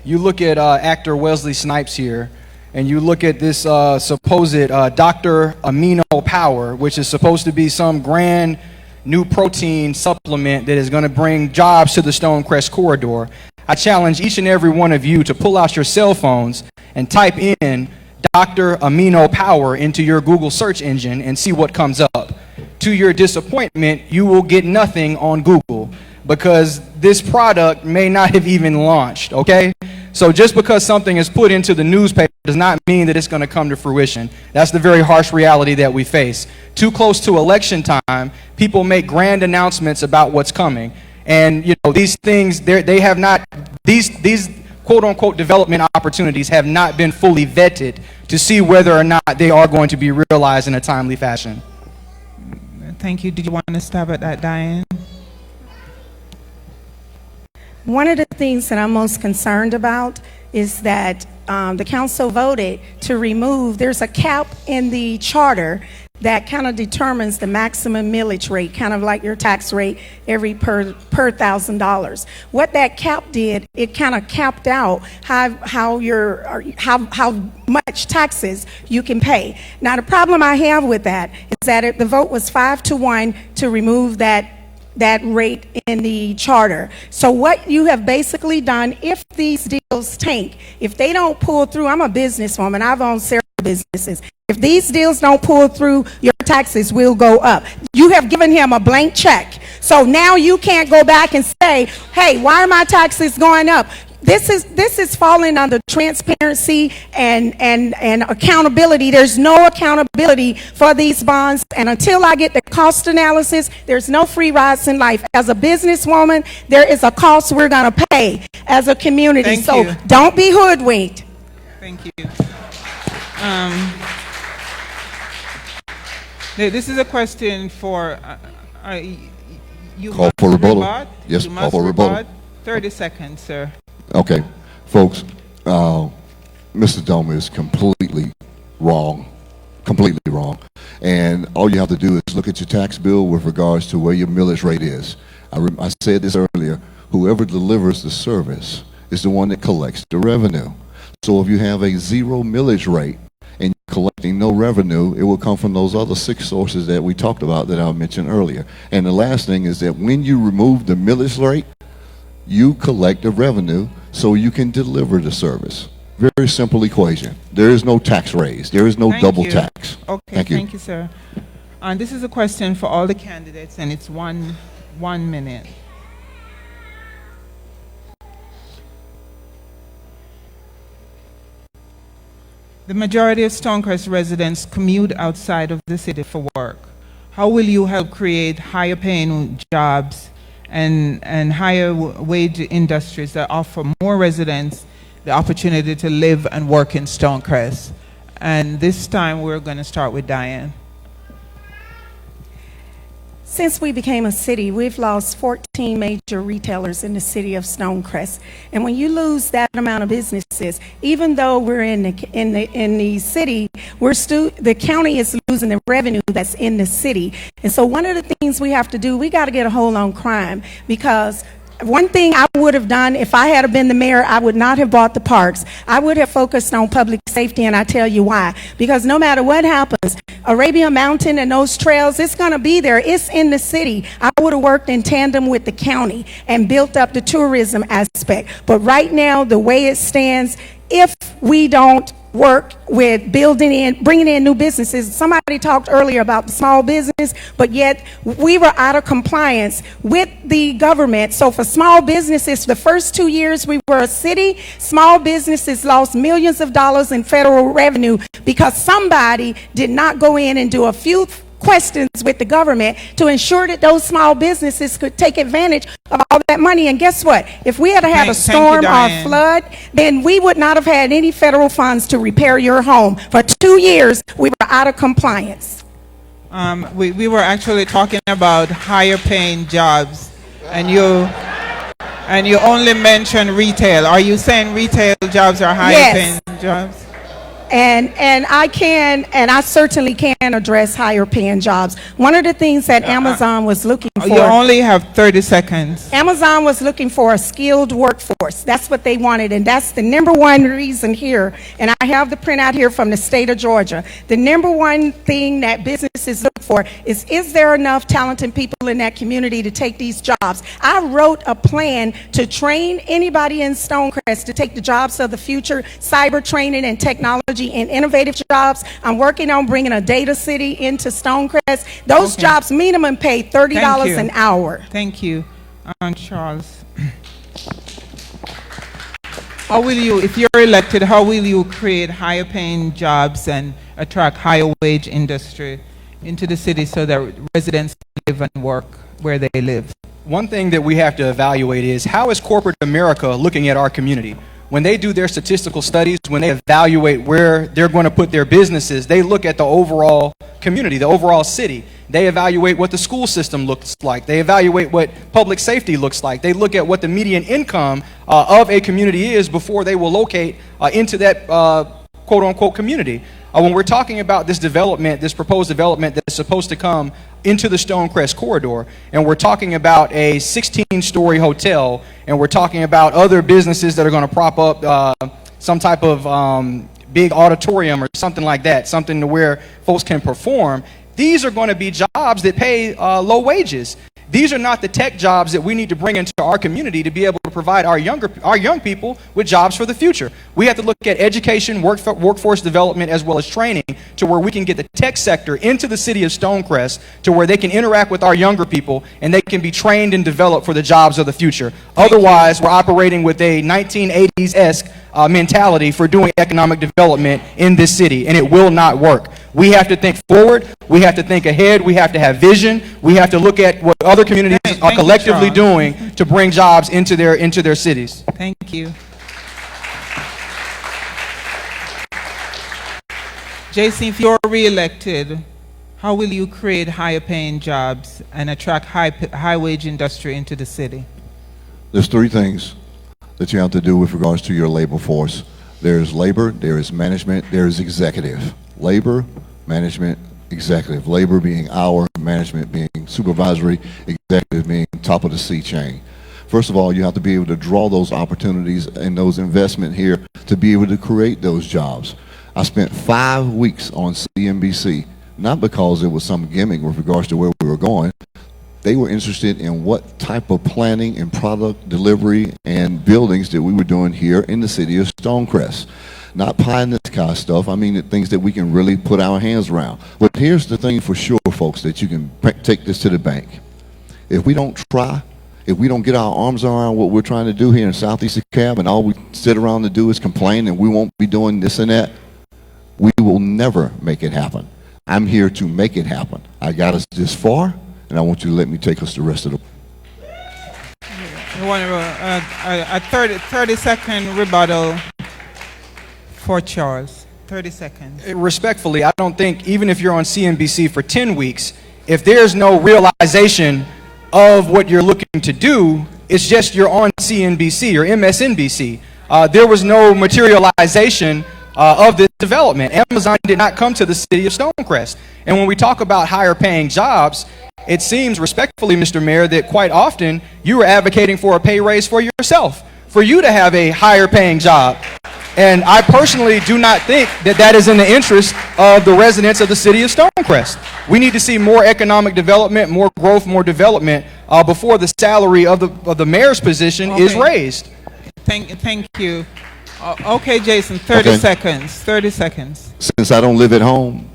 You look at actor Wesley Snipes here, and you look at this supposed Dr. Amino Power, which is supposed to be some grand new protein supplement that is going to bring jobs to the Stonecrest corridor. I challenge each and every one of you to pull out your cell phones and type in Dr. Amino Power into your Google search engine and see what comes up. To your disappointment, you will get nothing on Google because this product may not have even launched, okay? So just because something is put into the newspaper does not mean that it's going to come to fruition. That's the very harsh reality that we face. Too close to election time, people make grand announcements about what's coming. And, you know, these things, they have not, these quote-unquote development opportunities have not been fully vetted to see whether or not they are going to be realized in a timely fashion. Thank you. Did you want to stab at that, Diane? One of the things that I'm most concerned about is that the council voted to remove, there's a cap in the charter that kind of determines the maximum millage rate, kind of like your tax rate every per $1,000. What that cap did, it kind of capped out how much taxes you can pay. Now the problem I have with that is that the vote was 5-1 to remove that rate in the charter. So what you have basically done, if these deals tank, if they don't pull through, I'm a businesswoman, I've owned several businesses. If these deals don't pull through, your taxes will go up. You have given him a blank check. So now you can't go back and say, hey, why are my taxes going up? This is falling under transparency and accountability. There's no accountability for these bonds, and until I get the cost analysis, there's no free rides in life. As a businesswoman, there is a cost we're going to pay as a community. Thank so you. Don't be hoodwinked. Thank you. This is a question for you. Call for rebuttal. Yes, call for rebuttal. 30 seconds, sir. Okay, folks, Mr. Dome is completely wrong, and all you have to do is look at your tax bill with regards to where your millage rate is. I said this earlier, whoever delivers the service is the one that collects the revenue. So if you have a 0 millage rate and you're collecting no revenue, it will come from those other 6 sources that we talked about that I mentioned earlier. And the last thing is that when you remove the millage rate, you collect the revenue so you can deliver the service. Very simple equation. There is no tax raise. There is no double tax. Okay, thank you, sir. And this is a question for all the candidates, and it's one minute. The majority of Stonecrest residents commute outside of the city for work. How will you help create higher paying jobs and higher wage industries that offer more residents the opportunity to live and work in Stonecrest? And this time we're going to start with Diane. Since we became a city, we've lost 14 major retailers in the city of Stonecrest. And when you lose that amount of businesses, even though we're in the city, the county is losing the revenue that's in the city. And so one of the things we have to do, we got to get a hold on crime, because one thing I would have done if I had been the mayor, I would not have bought the parks. I would have focused on public safety, and I tell you why. Because no matter what happens, Arabia Mountain and those trails, it's going to be there. It's in the city. I would have worked in tandem with the county and built up the tourism aspect. But right now, the way it stands, if we don't work with bringing in new businesses. Somebody talked earlier about the small business, but yet we were out of compliance with the government. So for small businesses, the first 2 years we were a city, small businesses lost millions of dollars in federal revenue because somebody did not go in and do a few questions with the government to ensure that those small businesses could take advantage of all that money. And guess what? If we had had a storm or a flood, then we would not have had any federal funds to repair your home. For 2 years, we were out of compliance. We were actually talking about higher paying jobs, and you only mentioned retail. Are you saying retail jobs are higher paying jobs? And I certainly can address higher paying jobs. One of the things that Amazon was looking for. You only have 30 seconds. Amazon was looking for a skilled workforce. That's what they wanted, and that's the number one reason here. And I have the printout here from the state of Georgia. The number one thing that businesses look for is there enough talented people in that community to take these jobs? I wrote a plan to train anybody in Stonecrest to take the jobs of the future, cyber training and technology and innovative jobs. I'm working on bringing a data city into Stonecrest. Those jobs minimum pay $30 an hour. Thank you. Charles, how will you, if you're elected, how will you create higher paying jobs and attract higher wage industry into the city so that residents live and work where they live? One thing that we have to evaluate is, how is corporate America looking at our community? When they do their statistical studies, when they evaluate where they're going to put their businesses, they look at the overall community, the overall city. They evaluate what the school system looks like. They evaluate what public safety looks like. They look at what the median income of a community is before they will locate into that quote-unquote community. When we're talking about this development, this proposed development that's supposed to come into the Stonecrest corridor, and we're talking about a 16-story hotel, and we're talking about other businesses that are going to prop up some type of big auditorium or something like that, something to where folks can perform. These are going to be jobs that pay low wages. These are not the tech jobs that we need to bring into our community to be able to provide our young people with jobs for the future. We have to look at education, workforce development, as well as training, to where we can get the tech sector into the city of Stonecrest, to where they can interact with our younger people and they can be trained and developed for the jobs of the future. Otherwise, we're operating with a 1980s-esque mentality for doing economic development in this city, and it will not work. We have to think forward. We have to think ahead. We have to have vision. We have to look at what other communities are collectively doing to bring jobs into their cities. Thank you. Jason, if you're re-elected, how will you create higher paying jobs and attract high wage industry into the city? There's three things that you have to do with regards to your labor force. There is labor, there is management, there is executive. Labor, management, executive. Labor being hour, management being supervisory, executive being top of the C chain. First of all, you have to be able to draw those opportunities and those investment here to be able to create those jobs. I spent 5 weeks on CNBC, not because it was some gimmick with regards to where we were going. They were interested in what type of planning and product delivery and buildings that we were doing here in the city of Stonecrest. Not pie in the sky stuff. I mean, the things that we can really put our hands around. But here's the thing for sure, folks, that you can take this to the bank. If we don't try, if we don't get our arms around what we're trying to do here in Southeast DeKalb, and all we sit around to do is complain and we won't be doing this and that, we will never make it happen. I'm here to make it happen. I got us this far, and I want you to let me take us the rest of the. You want a 30-second rebuttal for Charles. 30 seconds. Respectfully, I don't think, even if you're on CNBC for 10 weeks, if there's no realization of what you're looking to do, it's just you're on CNBC or MSNBC. There was no materialization of this development. Amazon did not come to the city of Stonecrest. And when we talk about higher paying jobs, it seems respectfully, Mr. Mayor, that quite often you were advocating for a pay raise for yourself, for you to have a higher paying job. And I personally do not think that that is in the interest of the residents of the city of Stonecrest. We need to see more economic development, more growth, more development before the salary of the mayor's position is raised. Thank you. Okay, Jason, 30 seconds. 30 seconds. Since I don't live at home,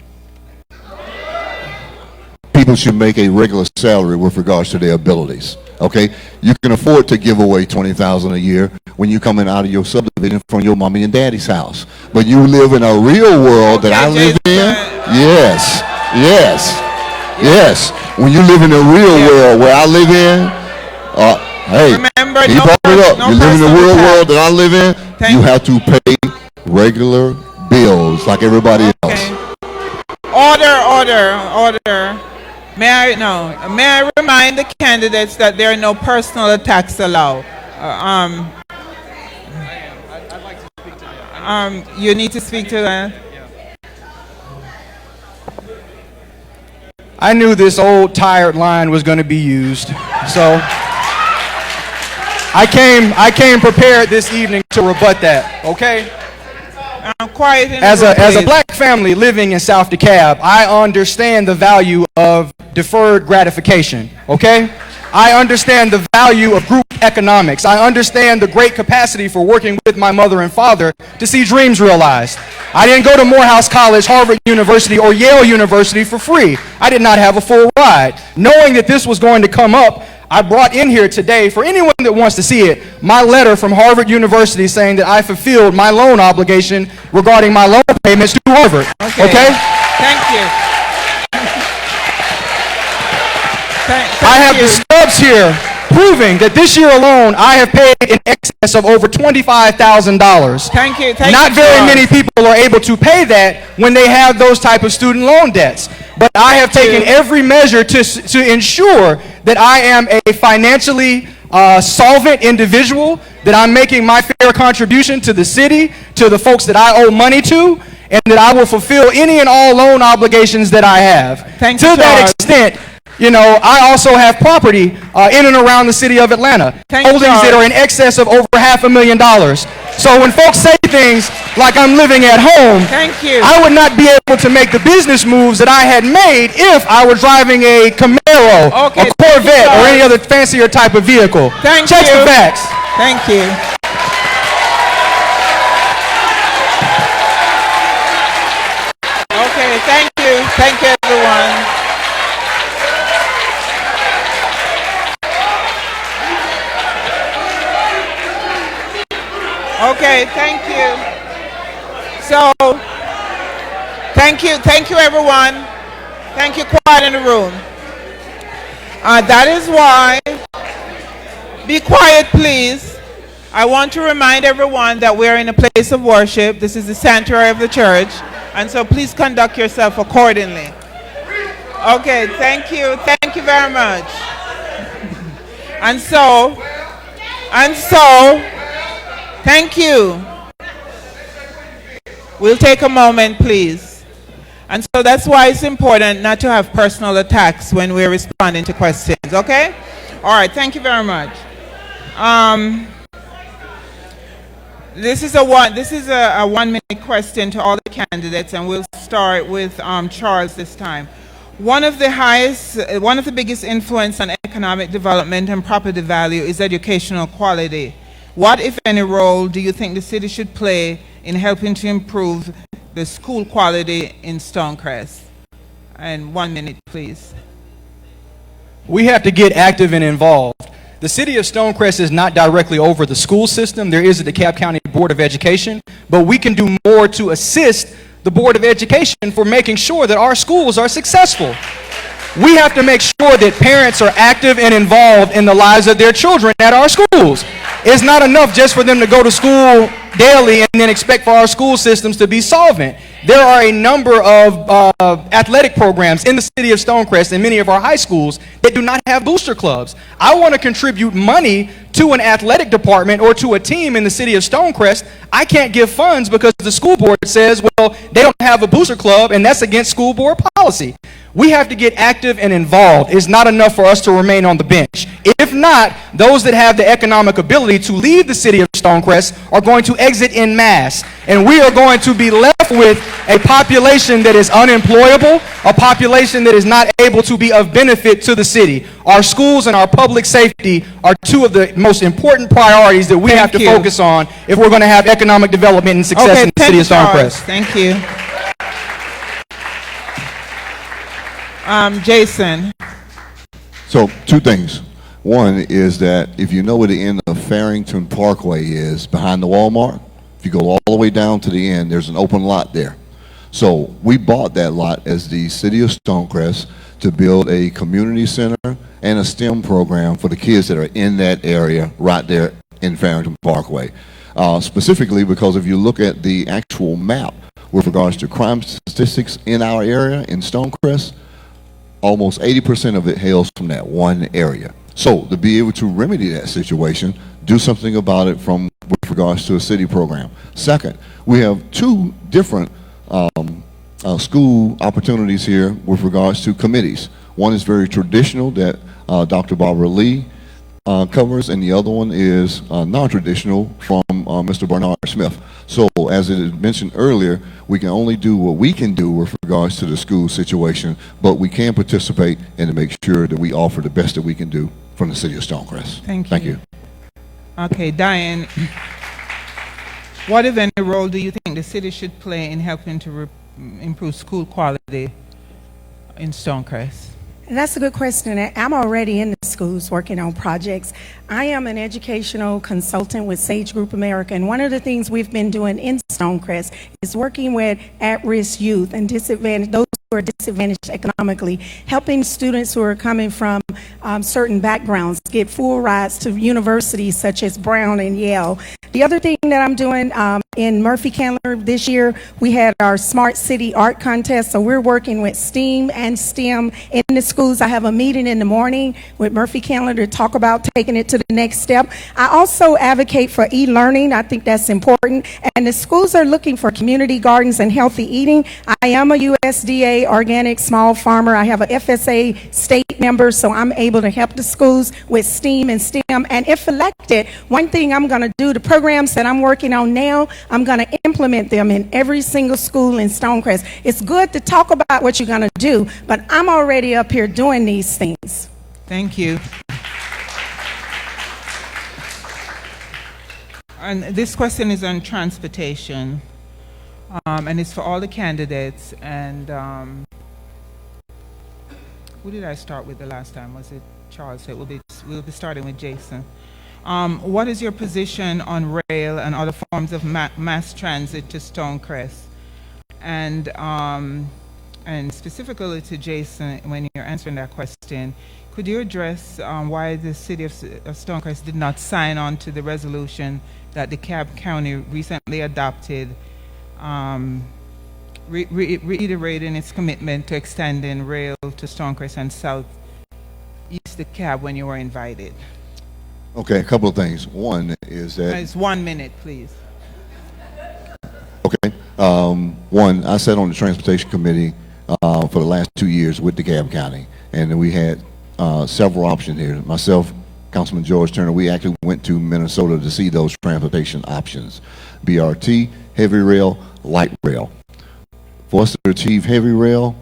people should make a regular salary with regards to their abilities. Okay, you can afford to give away $20,000 a year when you coming out of your subdivision from your mommy and daddy's house. But you live in a real world that I live in. Yes, yes, yes. When you live in a real world where I live in, hey, remember, he brought it up. You live in the real world that I live in. You have to pay regular bills like everybody else. Order. May I remind the candidates that there are no personal attacks allowed. You need to speak to that. I knew this old tired line was going to be used, so I came prepared this evening to rebut that. Okay. Quiet in as the room, a please. black family living in South DeKalb, I understand the value of deferred gratification, okay? I understand the value of group economics. I understand the great capacity for working with my mother and father to see dreams realized. I didn't go to Morehouse College, Harvard University, or Yale University for free. I did not have a full ride. Knowing that this was going to come up, I brought in here today, for anyone that wants to see it, my letter from Harvard University saying that I fulfilled my loan obligation regarding my loan payments to Harvard. Okay? Thank you. I have the stubs here proving that this year alone I have paid in excess of over $25,000. Thank you. Not very many people are able to pay that when they have those type of student loan debts. But I have taken every measure to ensure that I am a financially solvent individual, that I'm making my fair contribution to the city, to the folks that I owe money to, and that I will fulfill any and all loan obligations that I have. To that extent, you know, I also have property in and around the city of Atlanta, holdings that are in excess of over $500,000. So when folks say things like I'm living at home, I would not be able to make the business moves that I had made if I were driving a Camaro, a Corvette, or any other fancier type of vehicle. Check the facts. Thank you. Okay, thank you. Thank you, everyone. Okay, thank you. So, thank you, everyone. Thank you, quiet in the room. That is why, be quiet, please. I want to remind everyone that we're in a place of worship. This is the sanctuary of the church, and so please conduct yourself accordingly. Okay, thank you very much. And so, thank you. We'll take a moment, please. And so that's why it's important not to have personal attacks when we're responding to questions, okay? All right, thank you very much. This is a 1-minute question to all the candidates, and we'll start with Charles this time. One of the biggest influence on economic development and property value is educational quality. What, if any, role do you think the city should play in helping to improve the school quality in Stonecrest? And 1 minute, please. We have to get active and involved. The city of Stonecrest is not directly over the school system. There is a DeKalb County Board of Education, but we can do more to assist the Board of Education for making sure that our schools are successful. We have to make sure that parents are active and involved in the lives of their children at our schools. It's not enough just for them to go to school daily and then expect for our school systems to be solvent. There are a number of athletic programs in the city of Stonecrest and many of our high schools that do not have booster clubs. I want to contribute money to an athletic department or to a team in the city of Stonecrest. I can't give funds because the school board says, well, they don't have a booster club, and that's against school board policy. We have to get active and involved. It's not enough for us to remain on the bench. If not, those that have the economic ability to leave the city of Stonecrest are going to exit en masse, and we are going to be left with a population that is unemployable, a population that is not able to be of benefit to the city. Our schools and our public safety are two of the most important priorities that we have to focus on if we're going to have economic development and success in the city of Stonecrest. Thank you. Jason. So, two things. One is that if you know where the end of Farrington Parkway is, behind the Walmart, if you go all the way down to the end, there's an open lot there. So we bought that lot as the city of Stonecrest to build a community center and a STEM program for the kids that are in that area right there in Farrington Parkway. Specifically because if you look at the actual map with regards to crime statistics in our area in Stonecrest, almost 80% of it hails from that one area. So to be able to remedy that situation, do something about it from with regards to a city program. Second, we have two different school opportunities here with regards to committees. One is very traditional that Dr. Barbara Lee covers, and the other one is non-traditional from Mr. Bernard Smith. So as it is mentioned earlier, we can only do what we can do with regards to the school situation, but we can participate and to make sure that we offer the best that we can do from the city of Stonecrest. Thank you. Okay, Diane, what, if any, role do you think the city should play in helping to improve school quality in Stonecrest? That's a good question. I'm already in the schools working on projects. I am an educational consultant with Sage Group America, and one of the things we've been doing in Stonecrest is working with at-risk youth and disadvantaged, those who are disadvantaged economically, helping students who are coming from certain backgrounds get full rides to universities such as Brown and Yale. The other thing that I'm doing in Murphy Candler this year, we had our Smart City Art Contest, so we're working with STEAM and STEM in the schools. I have a meeting in the morning with Murphy Candler to talk about taking it to the next step. I also advocate for e-learning. I think that's important, and the schools are looking for community gardens and healthy eating. I am a USDA organic small farmer. I have a FSA state member, so I'm able to help the schools with STEAM and STEM, and if elected, one thing I'm going to do, the programs that I'm working on now, I'm going to implement them in every single school in Stonecrest. It's good to talk about what you're going to do, but I'm already up here doing these things. Thank you. And this question is on transportation, and it's for all the candidates. And who did I start with the last time? Was it Charles? So we'll be starting with Jason. What is your position on rail and other forms of mass transit to Stonecrest? And specifically to Jason, when you're answering that question, could you address why the city of Stonecrest did not sign on to the resolution that DeKalb County recently adopted, reiterating its commitment to extending rail to Stonecrest and southeast DeKalb when you were invited? Okay, a couple of things. One is that... It's 1 minute, please. Okay. One, I sat on the Transportation Committee for the last 2 years with DeKalb County, and we had several options here. Myself, Councilman George Turner, we actually went to Minnesota to see those transportation options. BRT, heavy rail, light rail. For us to achieve heavy rail,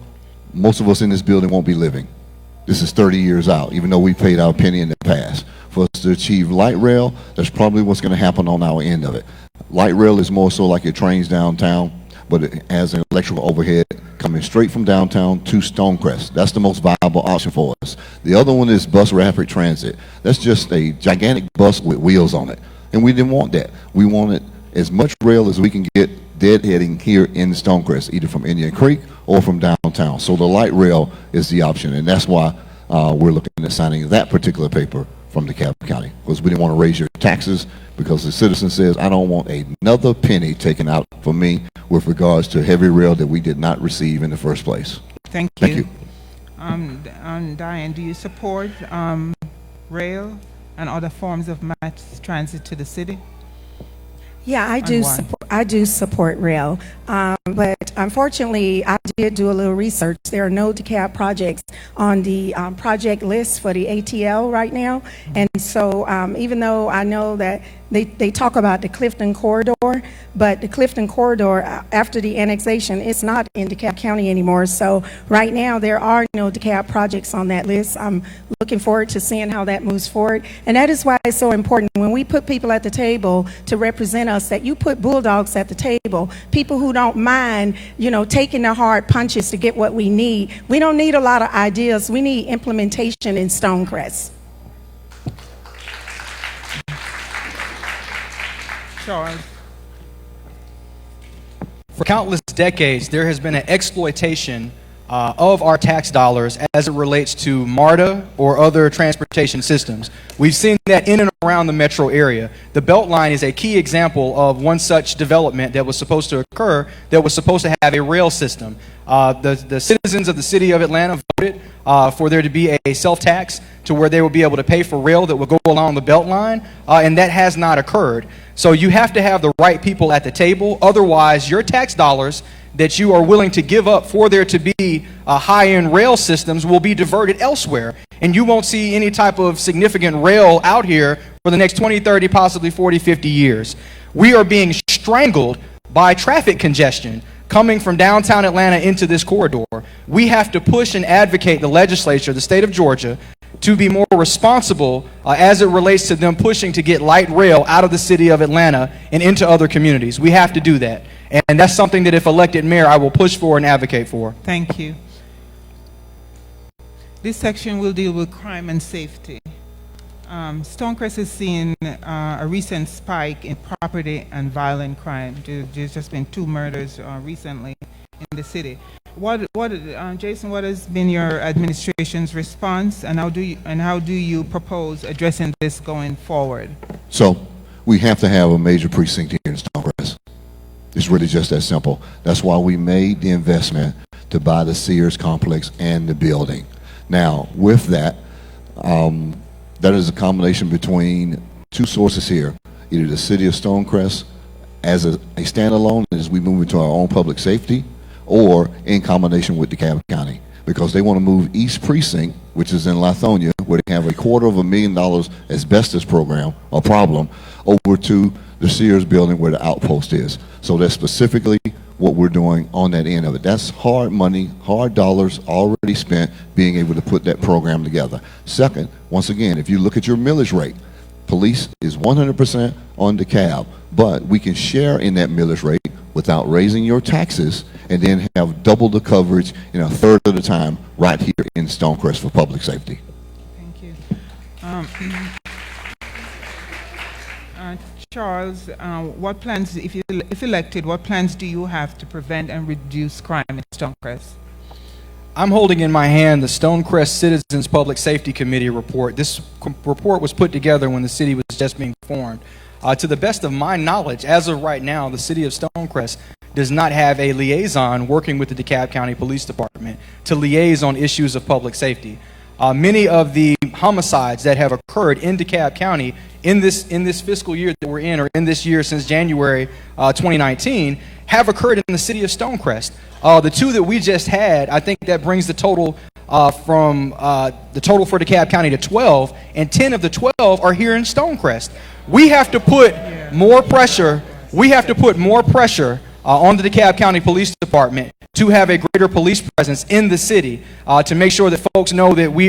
most of us in this building won't be living. This is 30 years out, even though we paid our penny in the past. For us to achieve light rail, that's probably what's going to happen on our end of it. Light rail is more so like your trains downtown, but it has an electrical overhead coming straight from downtown to Stonecrest. That's the most viable option for us. The other one is bus rapid transit. That's just a gigantic bus with wheels on it, and we didn't want that. We wanted as much rail as we can get deadheading here in Stonecrest, either from Indian Creek or from downtown. So the light rail is the option, and that's why we're looking at signing that particular paper from DeKalb County, because we didn't want to raise your taxes, because the citizen says, I don't want another penny taken out for me with regards to heavy rail that we did not receive in the first place. Thank you. Thank you. Diane, do you support rail and other forms of mass transit to the city? Yeah, I do. I do support rail, but unfortunately, I did do a little research. There are no DeKalb projects on the project list for the ATL right now, and so even though I know that they talk about the Clifton Corridor, but the Clifton Corridor after the annexation, it's not in DeKalb County anymore. So right now, there are no DeKalb projects on that list. I'm looking forward to seeing how that moves forward, and that is why it's so important when we put people at the table to represent us, that you put bulldogs at the table, people who don't mind, you know, taking the hard punches to get what we need. We don't need a lot of ideas. We need implementation in Stonecrest. Charles. For countless decades, there has been an exploitation of our tax dollars as it relates to MARTA or other transportation systems. We've seen that in and around the metro area. The Beltline is a key example of one such development that was supposed to occur, that was supposed to have a rail system. The citizens of the city of Atlanta voted for there to be a self-tax to where they would be able to pay for rail that would go along the Beltline, and that has not occurred. So you have to have the right people at the table. Otherwise, your tax dollars that you are willing to give up for there to be high-end rail systems will be diverted elsewhere. And you won't see any type of significant rail out here for the next 20, 30, possibly 40, 50 years. We are being strangled by traffic congestion coming from downtown Atlanta into this corridor. We have to push and advocate the legislature, the state of Georgia, to be more responsible as it relates to them pushing to get light rail out of the city of Atlanta and into other communities. We have to do that. And that's something that if elected mayor, I will push for and advocate for. Thank you. This section will deal with crime and safety. Stonecrest has seen a recent spike in property and violent crime. There's just been 2 murders recently in the city. Jason, what has been your administration's response, and how do you propose addressing this going forward? So we have to have a major precinct here in Stonecrest. It's really just that simple. That's why we made the investment to buy the Sears complex and the building. Now, with that, that is a combination between 2 sources here. Either the city of Stonecrest as a standalone as we move into our own public safety, or in combination with DeKalb County, because they want to move East Precinct, which is in Lithonia, where they have $250,000 asbestos program or problem, over to the Sears building where the outpost is. So that's specifically what we're doing on that end of it. That's hard money, hard dollars already spent being able to put that program together. Second, once again, if you look at your millage rate, police is 100% on DeKalb, but we can share in that millage rate without raising your taxes, and then have double the coverage in a third of the time right here in Stonecrest for public safety. Thank you. Charles, what plans, if elected, what plans do you have to prevent and reduce crime in Stonecrest? I'm holding in my hand the Stonecrest Citizens Public Safety Committee report. This report was put together when the city was just being formed. To the best of my knowledge, as of right now, the city of Stonecrest does not have a liaison working with the DeKalb County Police Department to liaise on issues of public safety. Many of the homicides that have occurred in DeKalb County in this fiscal year that we're in, or in this year since January 2019, have occurred in the city of Stonecrest. The 2 that we just had, I think that brings the total from the total for DeKalb County to 12, and 10 of the 12 are here in Stonecrest. We have to put more pressure. We have to put more pressure on the DeKalb County Police Department to have a greater police presence in the city, to make sure that folks know that we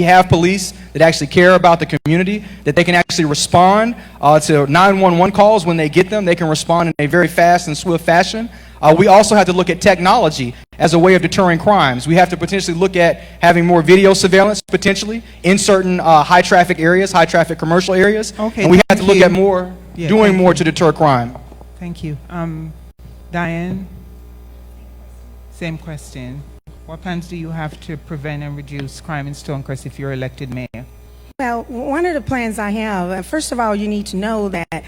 have police that actually care about the community, that they can actually respond to 911 calls when they get them. They can respond in a very fast and swift fashion. We also have to look at technology as a way of deterring crimes. We have to potentially look at having more video surveillance, potentially, in certain high traffic areas, high traffic commercial areas. Okay, and we have to look at doing more to deter crime. Thank you. Diane, same question. What plans do you have to prevent and reduce crime in Stonecrest if you're elected mayor? Well, one of the plans I have, first of all, you need to know that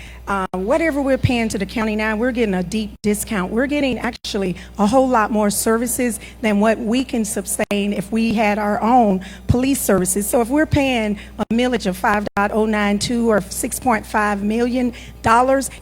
whatever we're paying to the county now, we're getting a deep discount. We're getting actually a whole lot more services than what we can sustain if we had our own police services. So if we're paying a millage of 5.092 or $6.5 million,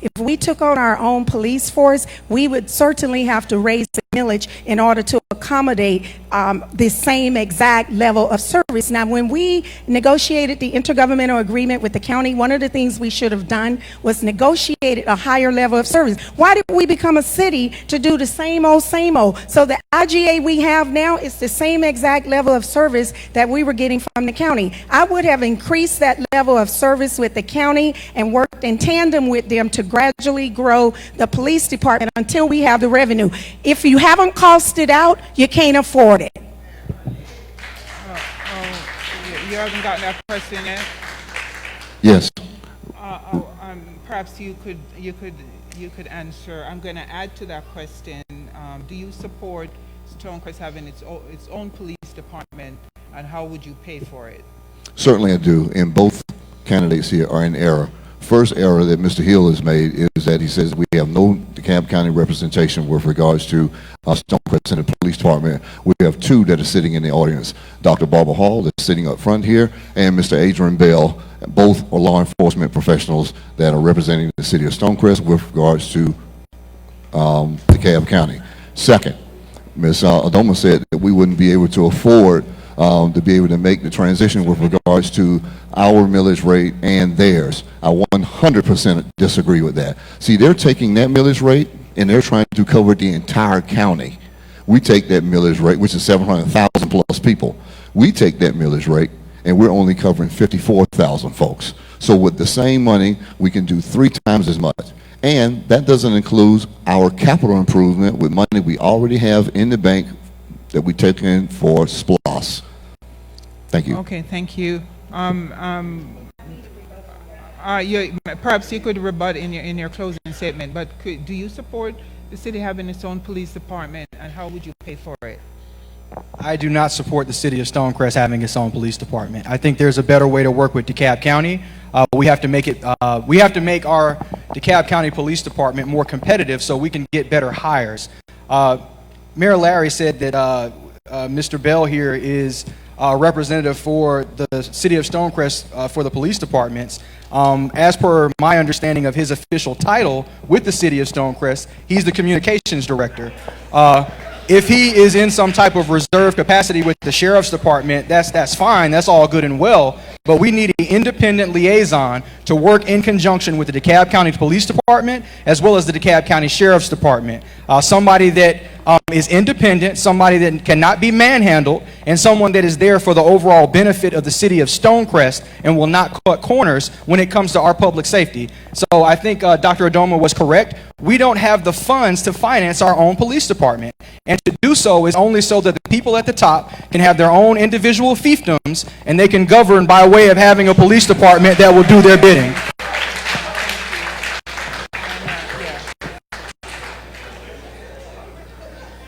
if we took on our own police force, we would certainly have to raise the millage in order to accommodate the same exact level of service. Now, when we negotiated the intergovernmental agreement with the county, one of the things we should have done was negotiated a higher level of service. Why did we become a city to do the same old, same old? So the IGA we have now is the same exact level of service that we were getting from the county. I would have increased that level of service with the county and worked in tandem with them to gradually grow the police department until we have the revenue. If you haven't costed out, you can't afford it. You haven't gotten that question yet? Yes. Perhaps you could answer. I'm going to add to that question. Do you support Stonecrest having its own police department, and how would you pay for it? Certainly I do, and both candidates here are in error. First error that Mr. Hill has made is that he says we have no DeKalb County representation with regards to Stonecrest and the police department. We have two that are sitting in the audience. Dr. Barbara Hall that's sitting up front here, and Mr. Adrian Bell. Both are law enforcement professionals that are representing the city of Stonecrest with regards to DeKalb County. Second, Ms. Adoma said that we wouldn't be able to afford to be able to make the transition with regards to our millage rate and theirs. I 100% disagree with that. See, they're taking that millage rate and they're trying to cover the entire county. We take that millage rate, which is 700,000 plus people. We take that millage rate and we're only covering 54,000 folks. So with the same money, we can do 3 times as much. And that doesn't include our capital improvement with money we already have in the bank that we take in for SPLOS. Thank you. Okay, thank you. Perhaps you could rebut in your closing statement, but do you support the city having its own police department, and how would you pay for it? I do not support the city of Stonecrest having its own police department. I think there's a better way to work with DeKalb County. We have to make our DeKalb County Police Department more competitive so we can get better hires. Mayor Larry said that Mr. Bell here is representative for the city of Stonecrest for the police departments. As per my understanding of his official title with the city of Stonecrest, he's the communications director. If he is in some type of reserve capacity with the sheriff's department, that's fine, that's all good and well, but we need an independent liaison to work in conjunction with the DeKalb County Police Department as well as the DeKalb County Sheriff's Department. Somebody that is independent, somebody that cannot be manhandled, and someone that is there for the overall benefit of the city of Stonecrest and will not cut corners when it comes to our public safety. So I think Dr. Adoma was correct. We don't have the funds to finance our own police department. And to do so is only so that the people at the top can have their own individual fiefdoms and they can govern by way of having a police department that will do their bidding.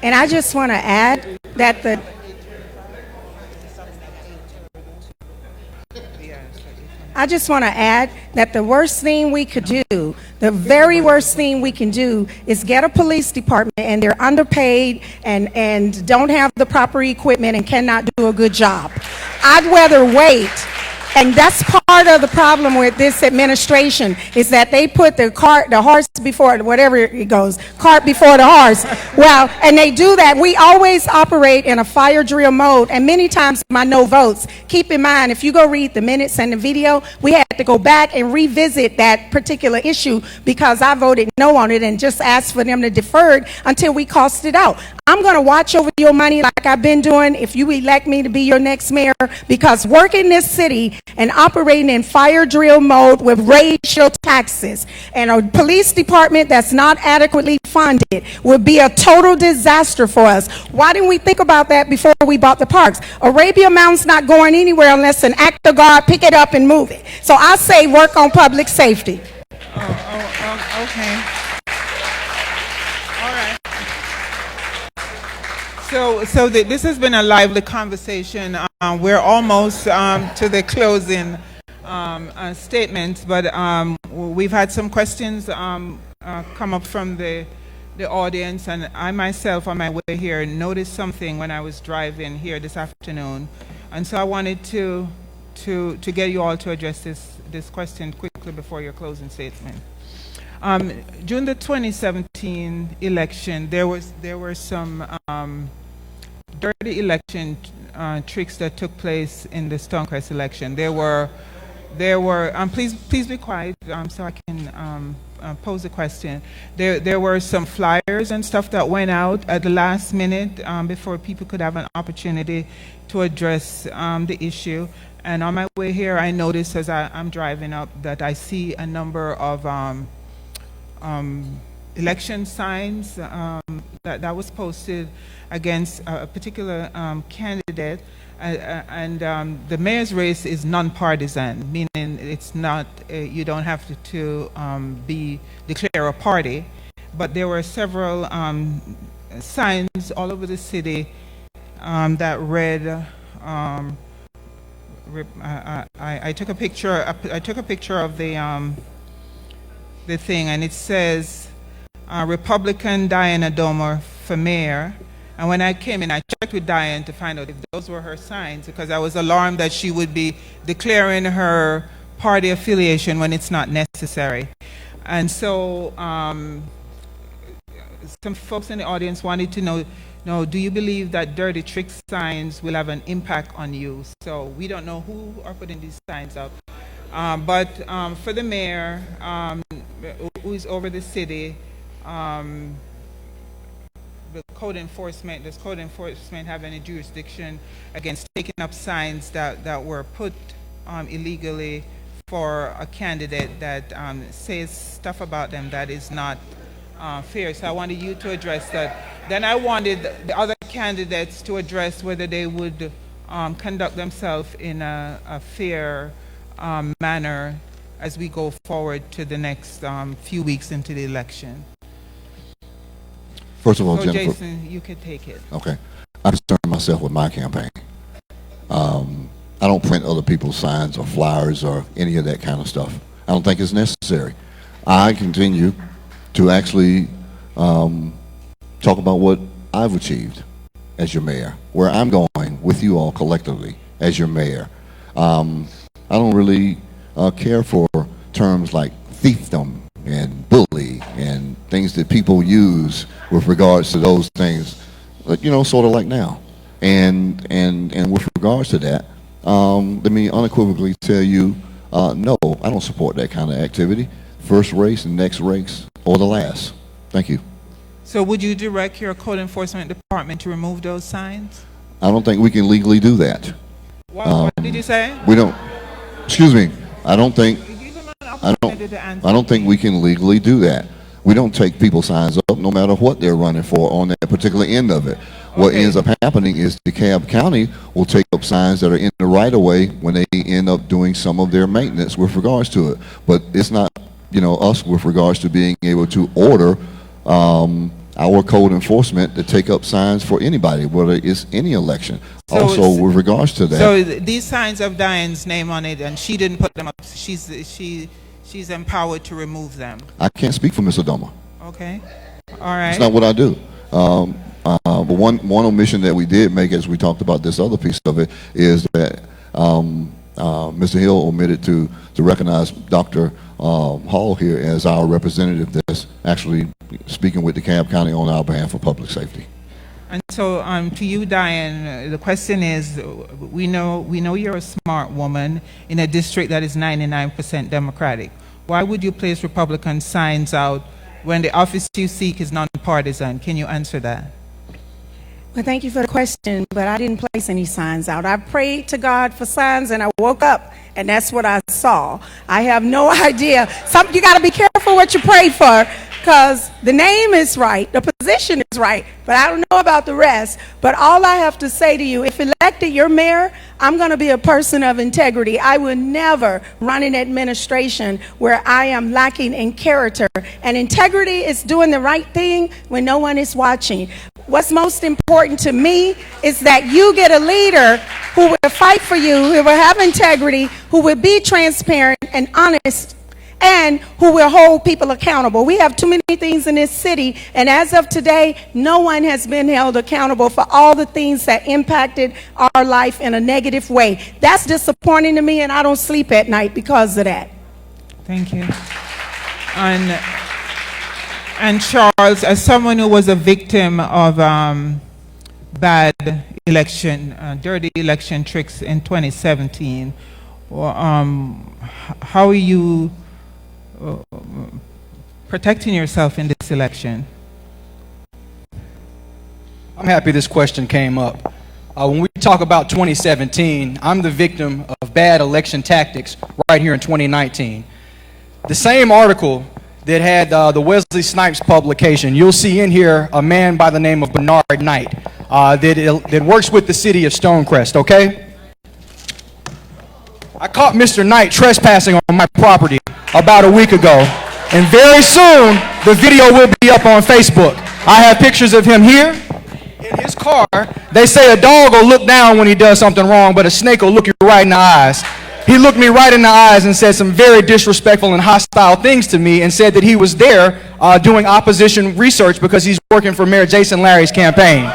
And I just want to add that the worst thing we could do, the very worst thing we can do is get a police department and they're underpaid and don't have the proper equipment and cannot do a good job. I'd rather wait. And that's part of the problem with this administration is that they put the horse before, whatever it goes, cart before the horse. Well, and they do that. We always operate in a fire drill mode, and many times my no votes. Keep in mind, if you go read the minutes and the video, we had to go back and revisit that particular issue because I voted no on it and just asked for them to defer it until we cost it out. I'm going to watch over your money like I've been doing if you elect me to be your next mayor, because working this city and operating in fire drill mode with raise your taxes and a police department that's not adequately funded would be a total disaster for us. Why didn't we think about that before we bought the parks? Arabia Mountain's not going anywhere unless an act of God pick it up and move it. So I say work on public safety. Okay. All right. This has been a lively conversation. We're almost to the closing statements, but we've had some questions come up from the audience, and I myself on my way here noticed something when I was driving here this afternoon, and so I wanted to get you all to address this question quickly before your closing statement. During the 2017 election, there were some dirty election tricks that took place in the Stonecrest election. There were please be quiet so I can pose a question. There were some flyers and stuff that went out at the last minute before people could have an opportunity to address the issue. And on my way here, I noticed as I'm driving up that I see a number of election signs that was posted against a particular candidate, and the mayor's race is non-partisan, meaning it's not you don't have to declare a party, but there were several signs all over the city that read. I took a picture. I took a picture of the thing, and it says Republican Diana Domer for mayor. And when I came in, I checked with Diane to find out if those were her signs, because I was alarmed that she would be declaring her party affiliation when it's not necessary. And so some folks in the audience wanted to know, do you believe that dirty trick signs will have an impact on you? So we don't know who are putting these signs up. But for the mayor, who is over the city, does code enforcement have any jurisdiction against taking up signs that were put illegally for a candidate that says stuff about them that is not fair? So I wanted you to address that. Then I wanted the other candidates to address whether they would conduct themselves in a fair manner as we go forward to the next few weeks into the election. First of all, so Jennifer, Jason, you could take it. Okay. I concern myself with my campaign. I don't print other people's signs or flyers or any of that kind of stuff. I don't think it's necessary. I continue to actually talk about what I've achieved as your mayor, where I'm going with you all collectively as your mayor. I don't really care for terms like fiefdom and bully and things that people use with regards to those things, you know, sort of like now. And with regards to that, let me unequivocally tell you, no, I don't support that kind of activity. First race and next race, or the last. Thank you. So would you direct your code enforcement department to remove those signs? I don't think we can legally do that. What did you say? We don't, excuse me, I don't think we can legally do that. We don't take people's signs up no matter what they're running for on that particular end of it. What ends up happening is DeKalb County will take up signs that are in the right of way when they end up doing some of their maintenance with regards to it. But it's not, you know, us with regards to being able to order our code enforcement to take up signs for anybody, whether it's any election. So also with regards to that. So these signs have Diane's name on it, and she didn't put them up. She's empowered to remove them. I can't speak for Ms. Adoma. Okay. All right. It's not what I do. But one omission that we did make as we talked about this other piece of it is that Mr. Hill omitted to recognize Dr. Hall here as our representative that's actually speaking with DeKalb County on our behalf for public safety. And so to you, Diane, the question is, we know you're a smart woman in a district that is 99% Democratic. Why would you place Republican signs out when the office you seek is nonpartisan? Can you answer that? Well, thank you for the question, but I didn't place any signs out. I prayed to God for signs, and I woke up, and that's what I saw. I have no idea. You got to be careful what you pray for, because the name is right, the position is right, but I don't know about the rest. But all I have to say to you, if elected your mayor, I'm going to be a person of integrity. I will never run an administration where I am lacking in character. And integrity is doing the right thing when no one is watching. what's most important to me is that you get a leader who will fight for you, who will have integrity, who will be transparent and honest, and who will hold people accountable. We have too many things in this city, and as of today, no one has been held accountable for all the things that impacted our life in a negative way. That's disappointing to me, and I don't sleep at night because of that. Thank you. And Charles, as someone who was a victim of bad election, dirty election tricks in 2017, how are you protecting yourself in this election? I'm happy this question came up. When we talk about 2017, I'm the victim of bad election tactics right here in 2019. The same article that had the Wesley Snipes publication, you'll see in here a man by the name of Bernard Knight that works with the city of Stonecrest, okay? I caught Mr. Knight trespassing on my property about a week ago, and very soon the video will be up on Facebook. I have pictures of him here in his car. They say a dog will look down when he does something wrong, but a snake will look you right in the eyes. He looked me right in the eyes and said some very disrespectful and hostile things to me, and said that he was there doing opposition research because he's working for Mayor Jason Larry's campaign.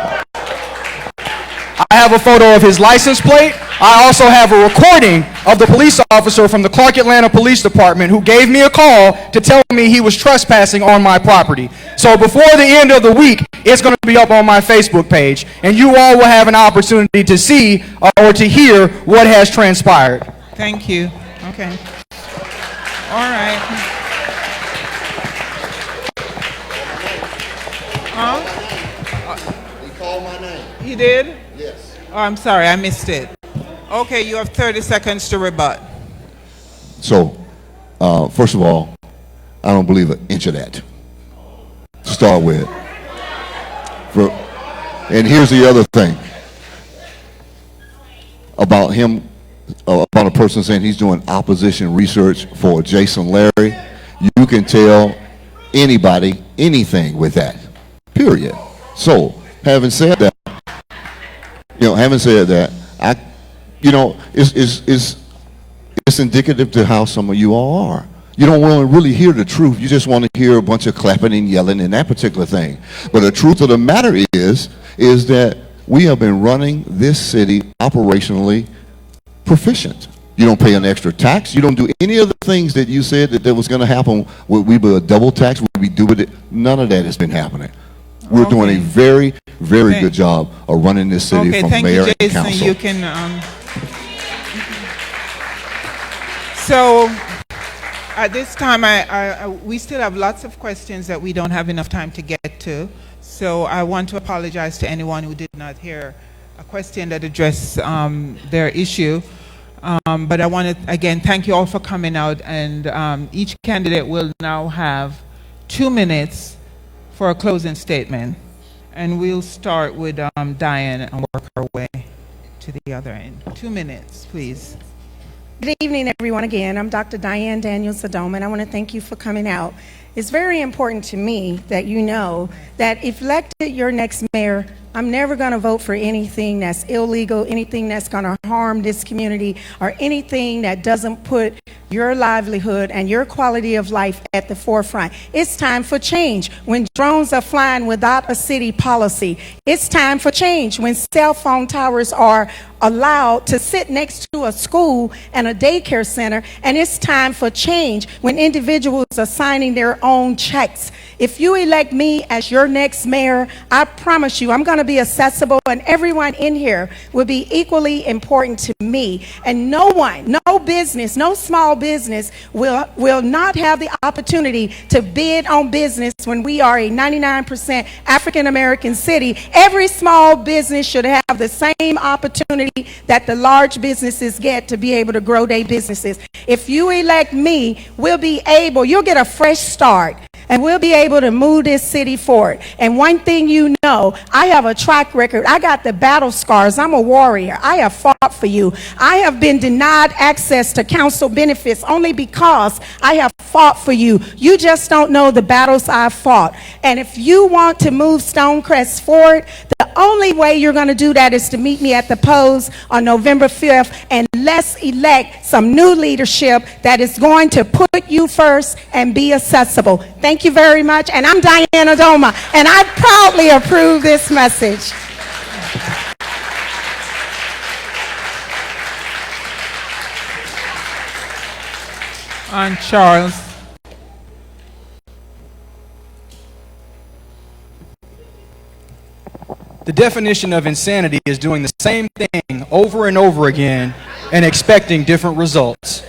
I have a photo of his license plate. I also have a recording of the police officer from the Clark Atlanta Police Department who gave me a call to tell me he was trespassing on my property. So before the end of the week, it's going to be up on my Facebook page, and you all will have an opportunity to see or to hear what has transpired. Thank you. Okay. All right. He called my name. He did? Yes. Oh, I'm sorry, I missed it. Okay, you have 30 seconds to rebut. So, first of all, I don't believe an inch of that, to start with. And here's the other thing about him, about a person saying he's doing opposition research for Jason Larry. You can tell anybody anything with that, period. So, having said that, it's indicative to how some of you all are. You don't want to really hear the truth. You just want to hear a bunch of clapping and yelling and that particular thing. But the truth of the matter is that we have been running this city operationally proficient. You don't pay an extra tax. You don't do any of the things that you said that was going to happen. We be a double tax. We'd be doing it. None of that has been happening. We're doing a very, very good job of running this city from mayor and council. You can. So at this time, we still have lots of questions that we don't have enough time to get to. So I want to apologize to anyone who did not hear a question that addressed their issue. But I want to, again, thank you all for coming out. And each candidate will now have 2 minutes for a closing statement. And we'll start with Diane and work our way to the other end. 2 minutes, please. Good evening, everyone. Again, I'm Dr. Diane Daniels-Adoma, and I want to thank you for coming out. It's very important to me that you know that if elected your next mayor, I'm never going to vote for anything that's illegal, anything that's going to harm this community, or anything that doesn't put your livelihood and your quality of life at the forefront. It's time for change. When drones are flying without a city policy, it's time for change. When cell phone towers are allowed to sit next to a school and a daycare center, and it's time for change when individuals are signing their own checks. If you elect me as your next mayor, I promise you I'm going to be accessible, and everyone in here will be equally important to me. And no one, no business, no small business will not have the opportunity to bid on business when we are a 99% African American city. Every small business should have the same opportunity that the large businesses get to be able to grow their businesses. If you elect me, you'll get a fresh start. and we'll be able to move this city forward. And one thing you know, I have a track record. I got the battle scars. I'm a warrior. I have fought for you. I have been denied access to council benefits only because I have fought for you. You just don't know the battles I've fought. And if you want to move Stonecrest forward, the only way you're going to do that is to meet me at the polls on November 5th, and let's elect some new leadership that is going to put you first and be accessible. Thank you very much. And I'm Diana Doma, and I proudly approve this message. And Charles. The definition of insanity is doing the same thing over and over again and expecting different results.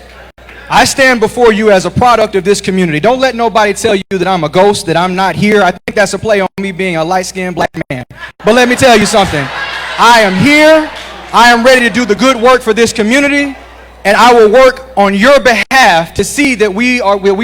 I stand before you as a product of this community. Don't let nobody tell you that I'm a ghost, that I'm not here. I think that's a play on me being a light-skinned black man. But let me tell you something. I am here. I am ready to do the good work for this community, and I will work on your behalf to see that we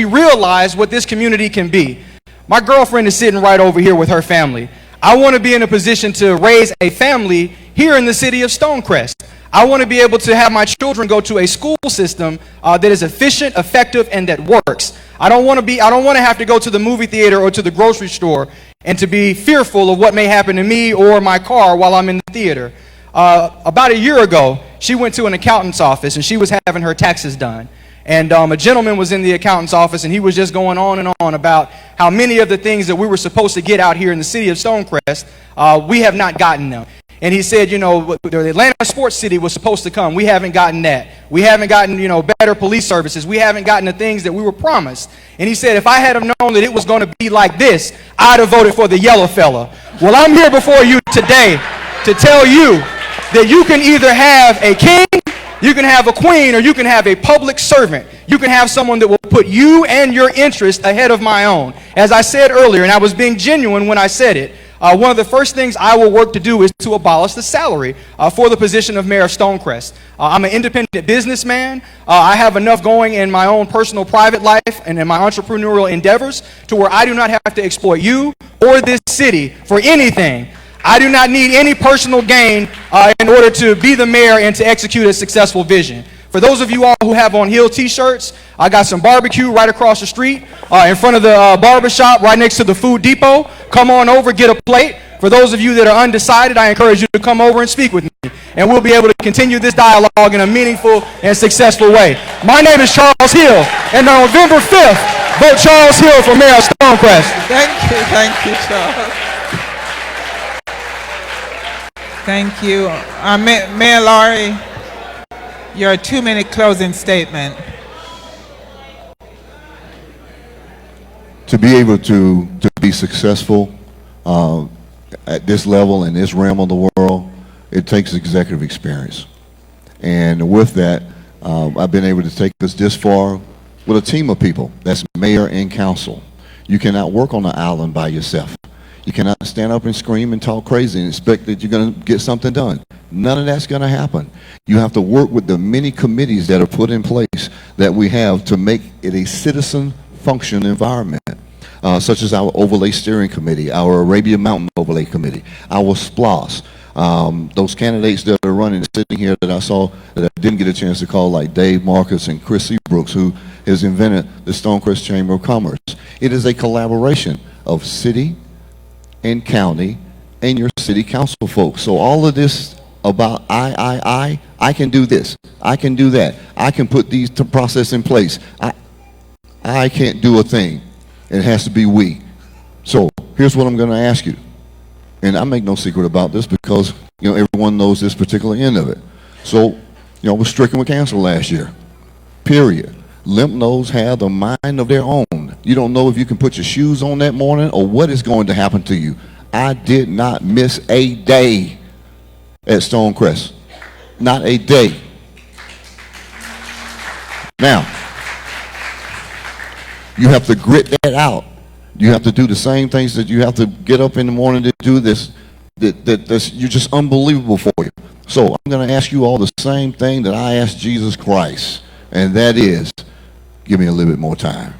realize what this community can be. My girlfriend is sitting right over here with her family. I want to be in a position to raise a family here in the city of Stonecrest. I want to be able to have my children go to a school system that is efficient, effective, and that works. I don't want to have to go to the movie theater or to the grocery store and to be fearful of what may happen to me or my car while I'm in the theater. About a year ago, she went to an accountant's office and she was having her taxes done. And a gentleman was in the accountant's office, and he was just going on and on about how many of the things that we were supposed to get out here in the city of Stonecrest, we have not gotten them. And he said, you know, the Atlanta Sports City was supposed to come. We haven't gotten that. We haven't gotten, you know, better police services. We haven't gotten the things that we were promised. And he said, if I had have known that it was going to be like this, I'd have voted for the yellow fella. Well, I'm here before you today to tell you that you can either have a king, you can have a queen, or you can have a public servant. You can have someone that will put you and your interest ahead of my own. As I said earlier, and I was being genuine when I said it, one of the first things I will work to do is to abolish the salary for the position of mayor of Stonecrest. I'm an independent businessman. I have enough going in my own personal private life and in my entrepreneurial endeavors to where I do not have to exploit you or this city for anything. I do not need any personal gain in order to be the mayor and to execute a successful vision. For those of you all who have on Hill t-shirts, I got some barbecue right across the street in front of the barber shop right next to the food depot. Come on over, get a plate. For those of you that are undecided, I encourage you to come over and speak with me. And we'll be able to continue this dialogue in a meaningful and successful way. My name is Charles Hill, and on November 5th, vote Charles Hill for mayor of Stonecrest. Thank you, Charles. Thank you. Mayor Laurie, your 2-minute closing statement. To be able to be successful at this level in this realm of the world, it takes executive experience. And with that, I've been able to take us this far with a team of people. That's mayor and council. You cannot work on an island by yourself. You cannot stand up and scream and talk crazy and expect that you're going to get something done. None of that's going to happen. You have to work with the many committees that are put in place that we have to make it a citizen function environment, such as our Overlay Steering Committee, our Arabian Mountain Overlay Committee, our SPLOS. Those candidates that are running, sitting here that I saw that I didn't get a chance to call, like Dave Marcus and Chris Seabrooks, who has invented the Stonecrest Chamber of Commerce. It is a collaboration of city and county and your city council folks. So all of this about I can do this, I can do that, I can put these to process in place. I can't do a thing. It has to be we. So here's what I'm going to ask you. And I make no secret about this because, you know, everyone knows this particular end of it. So, you know, I was stricken with cancer last year. Period. Limp nodes have a mind of their own. You don't know if you can put your shoes on that morning or what is going to happen to you. I did not miss a day at Stonecrest. Not a day. Now, you have to grit that out. You have to do the same things that you have to get up in the morning to do this. That's you're just unbelievable for you. So I'm going to ask you all the same thing that I asked Jesus Christ, and that is, give me a little bit more time.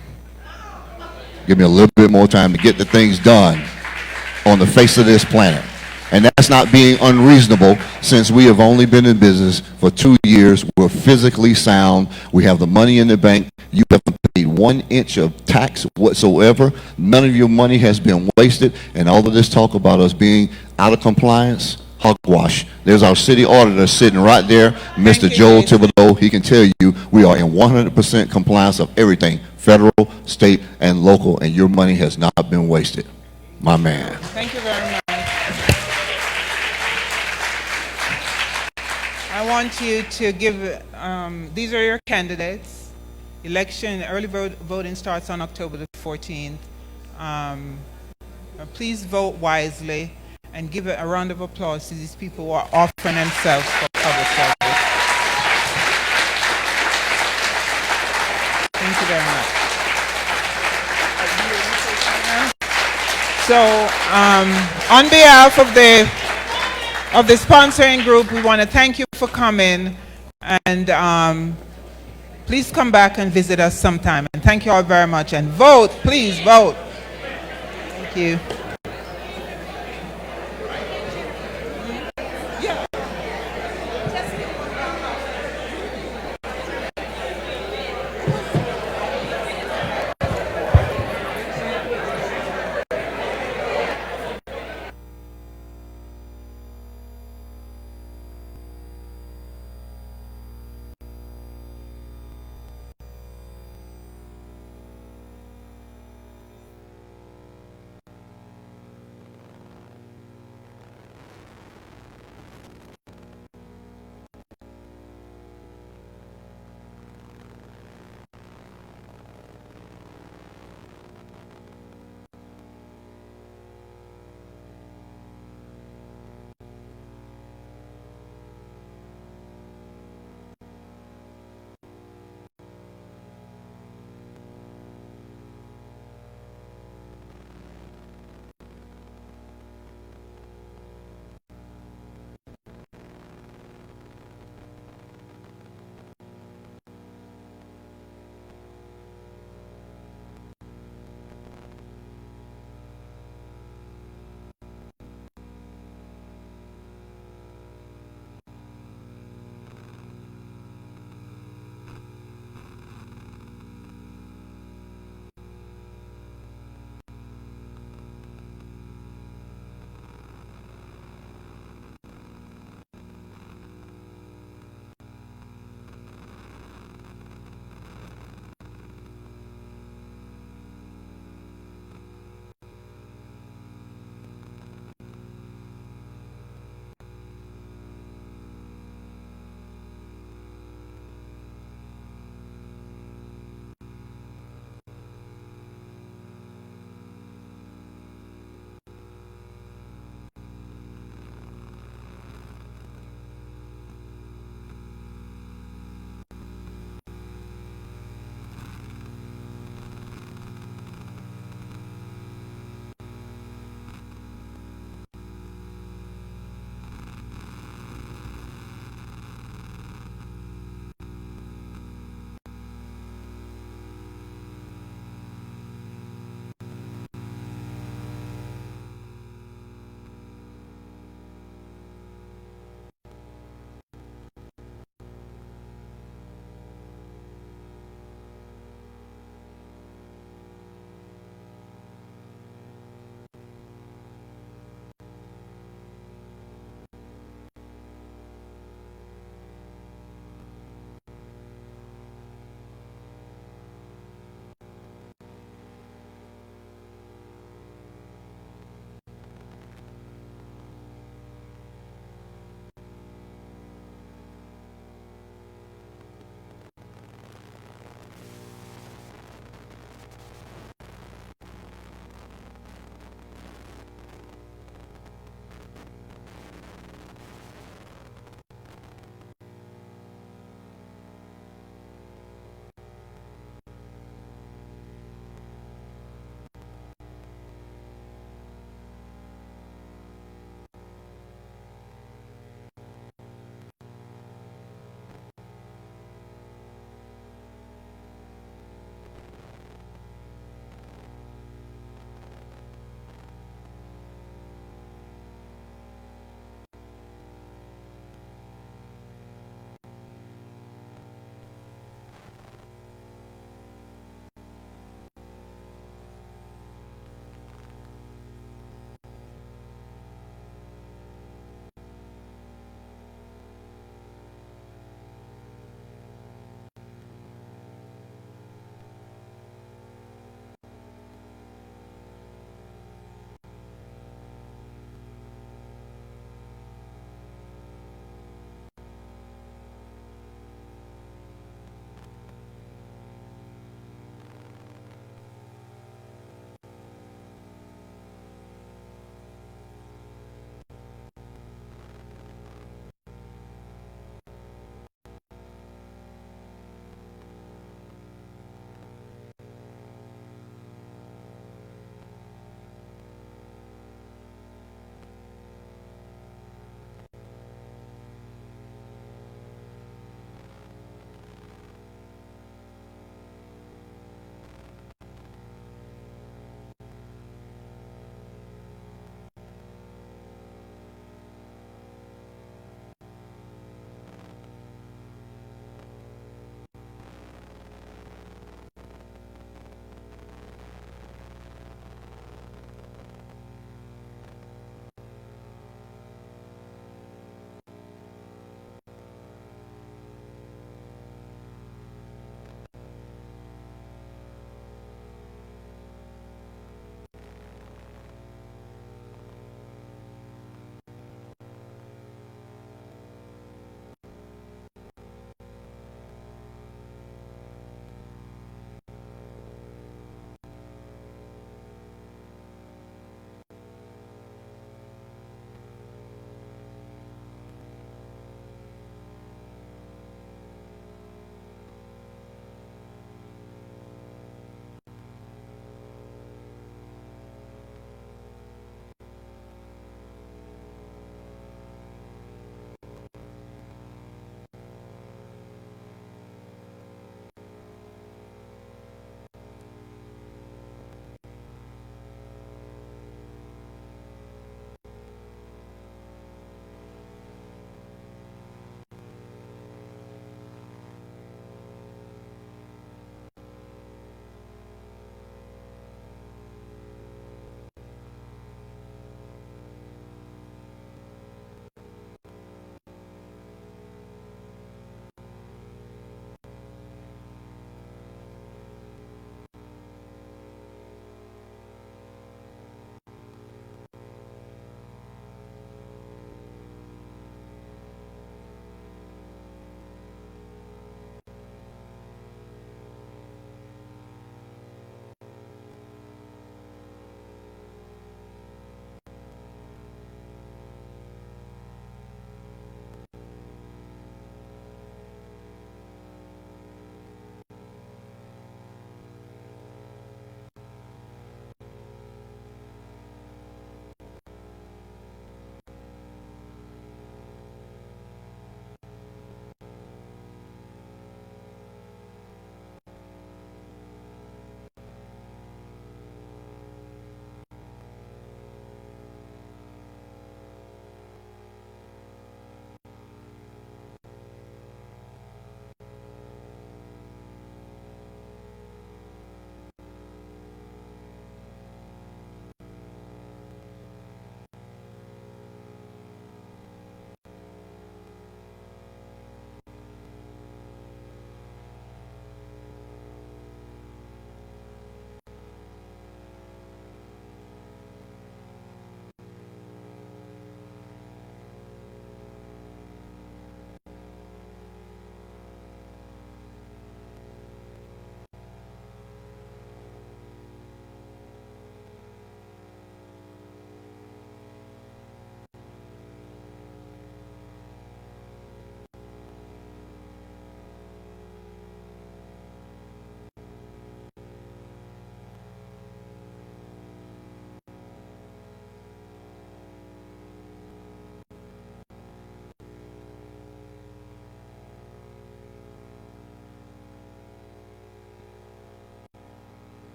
Give me a little bit more time to get the things done on the face of this planet. And that's not being unreasonable, since we have only been in business for 2 years. We're physically sound. We have the money in the bank. You haven't paid 1 inch of tax whatsoever. None of your money has been wasted. And all of this talk about us being out of compliance, hogwash. There's our city auditor sitting right there, Mr. Joel Thibodeau. He can tell you we are in 100% compliance of everything, federal, state, and local, and your money has not been wasted. My man. Thank you very much. I want you to give, these are your candidates. Early voting starts on October the 14th. Please vote wisely and give a round of applause to these people who are offering themselves for public service. Thank you very much. So, on behalf of the sponsoring group, we want to thank you for coming, and please come back and visit us sometime. And thank you all very much. And vote, please vote. Thank you. Yeah.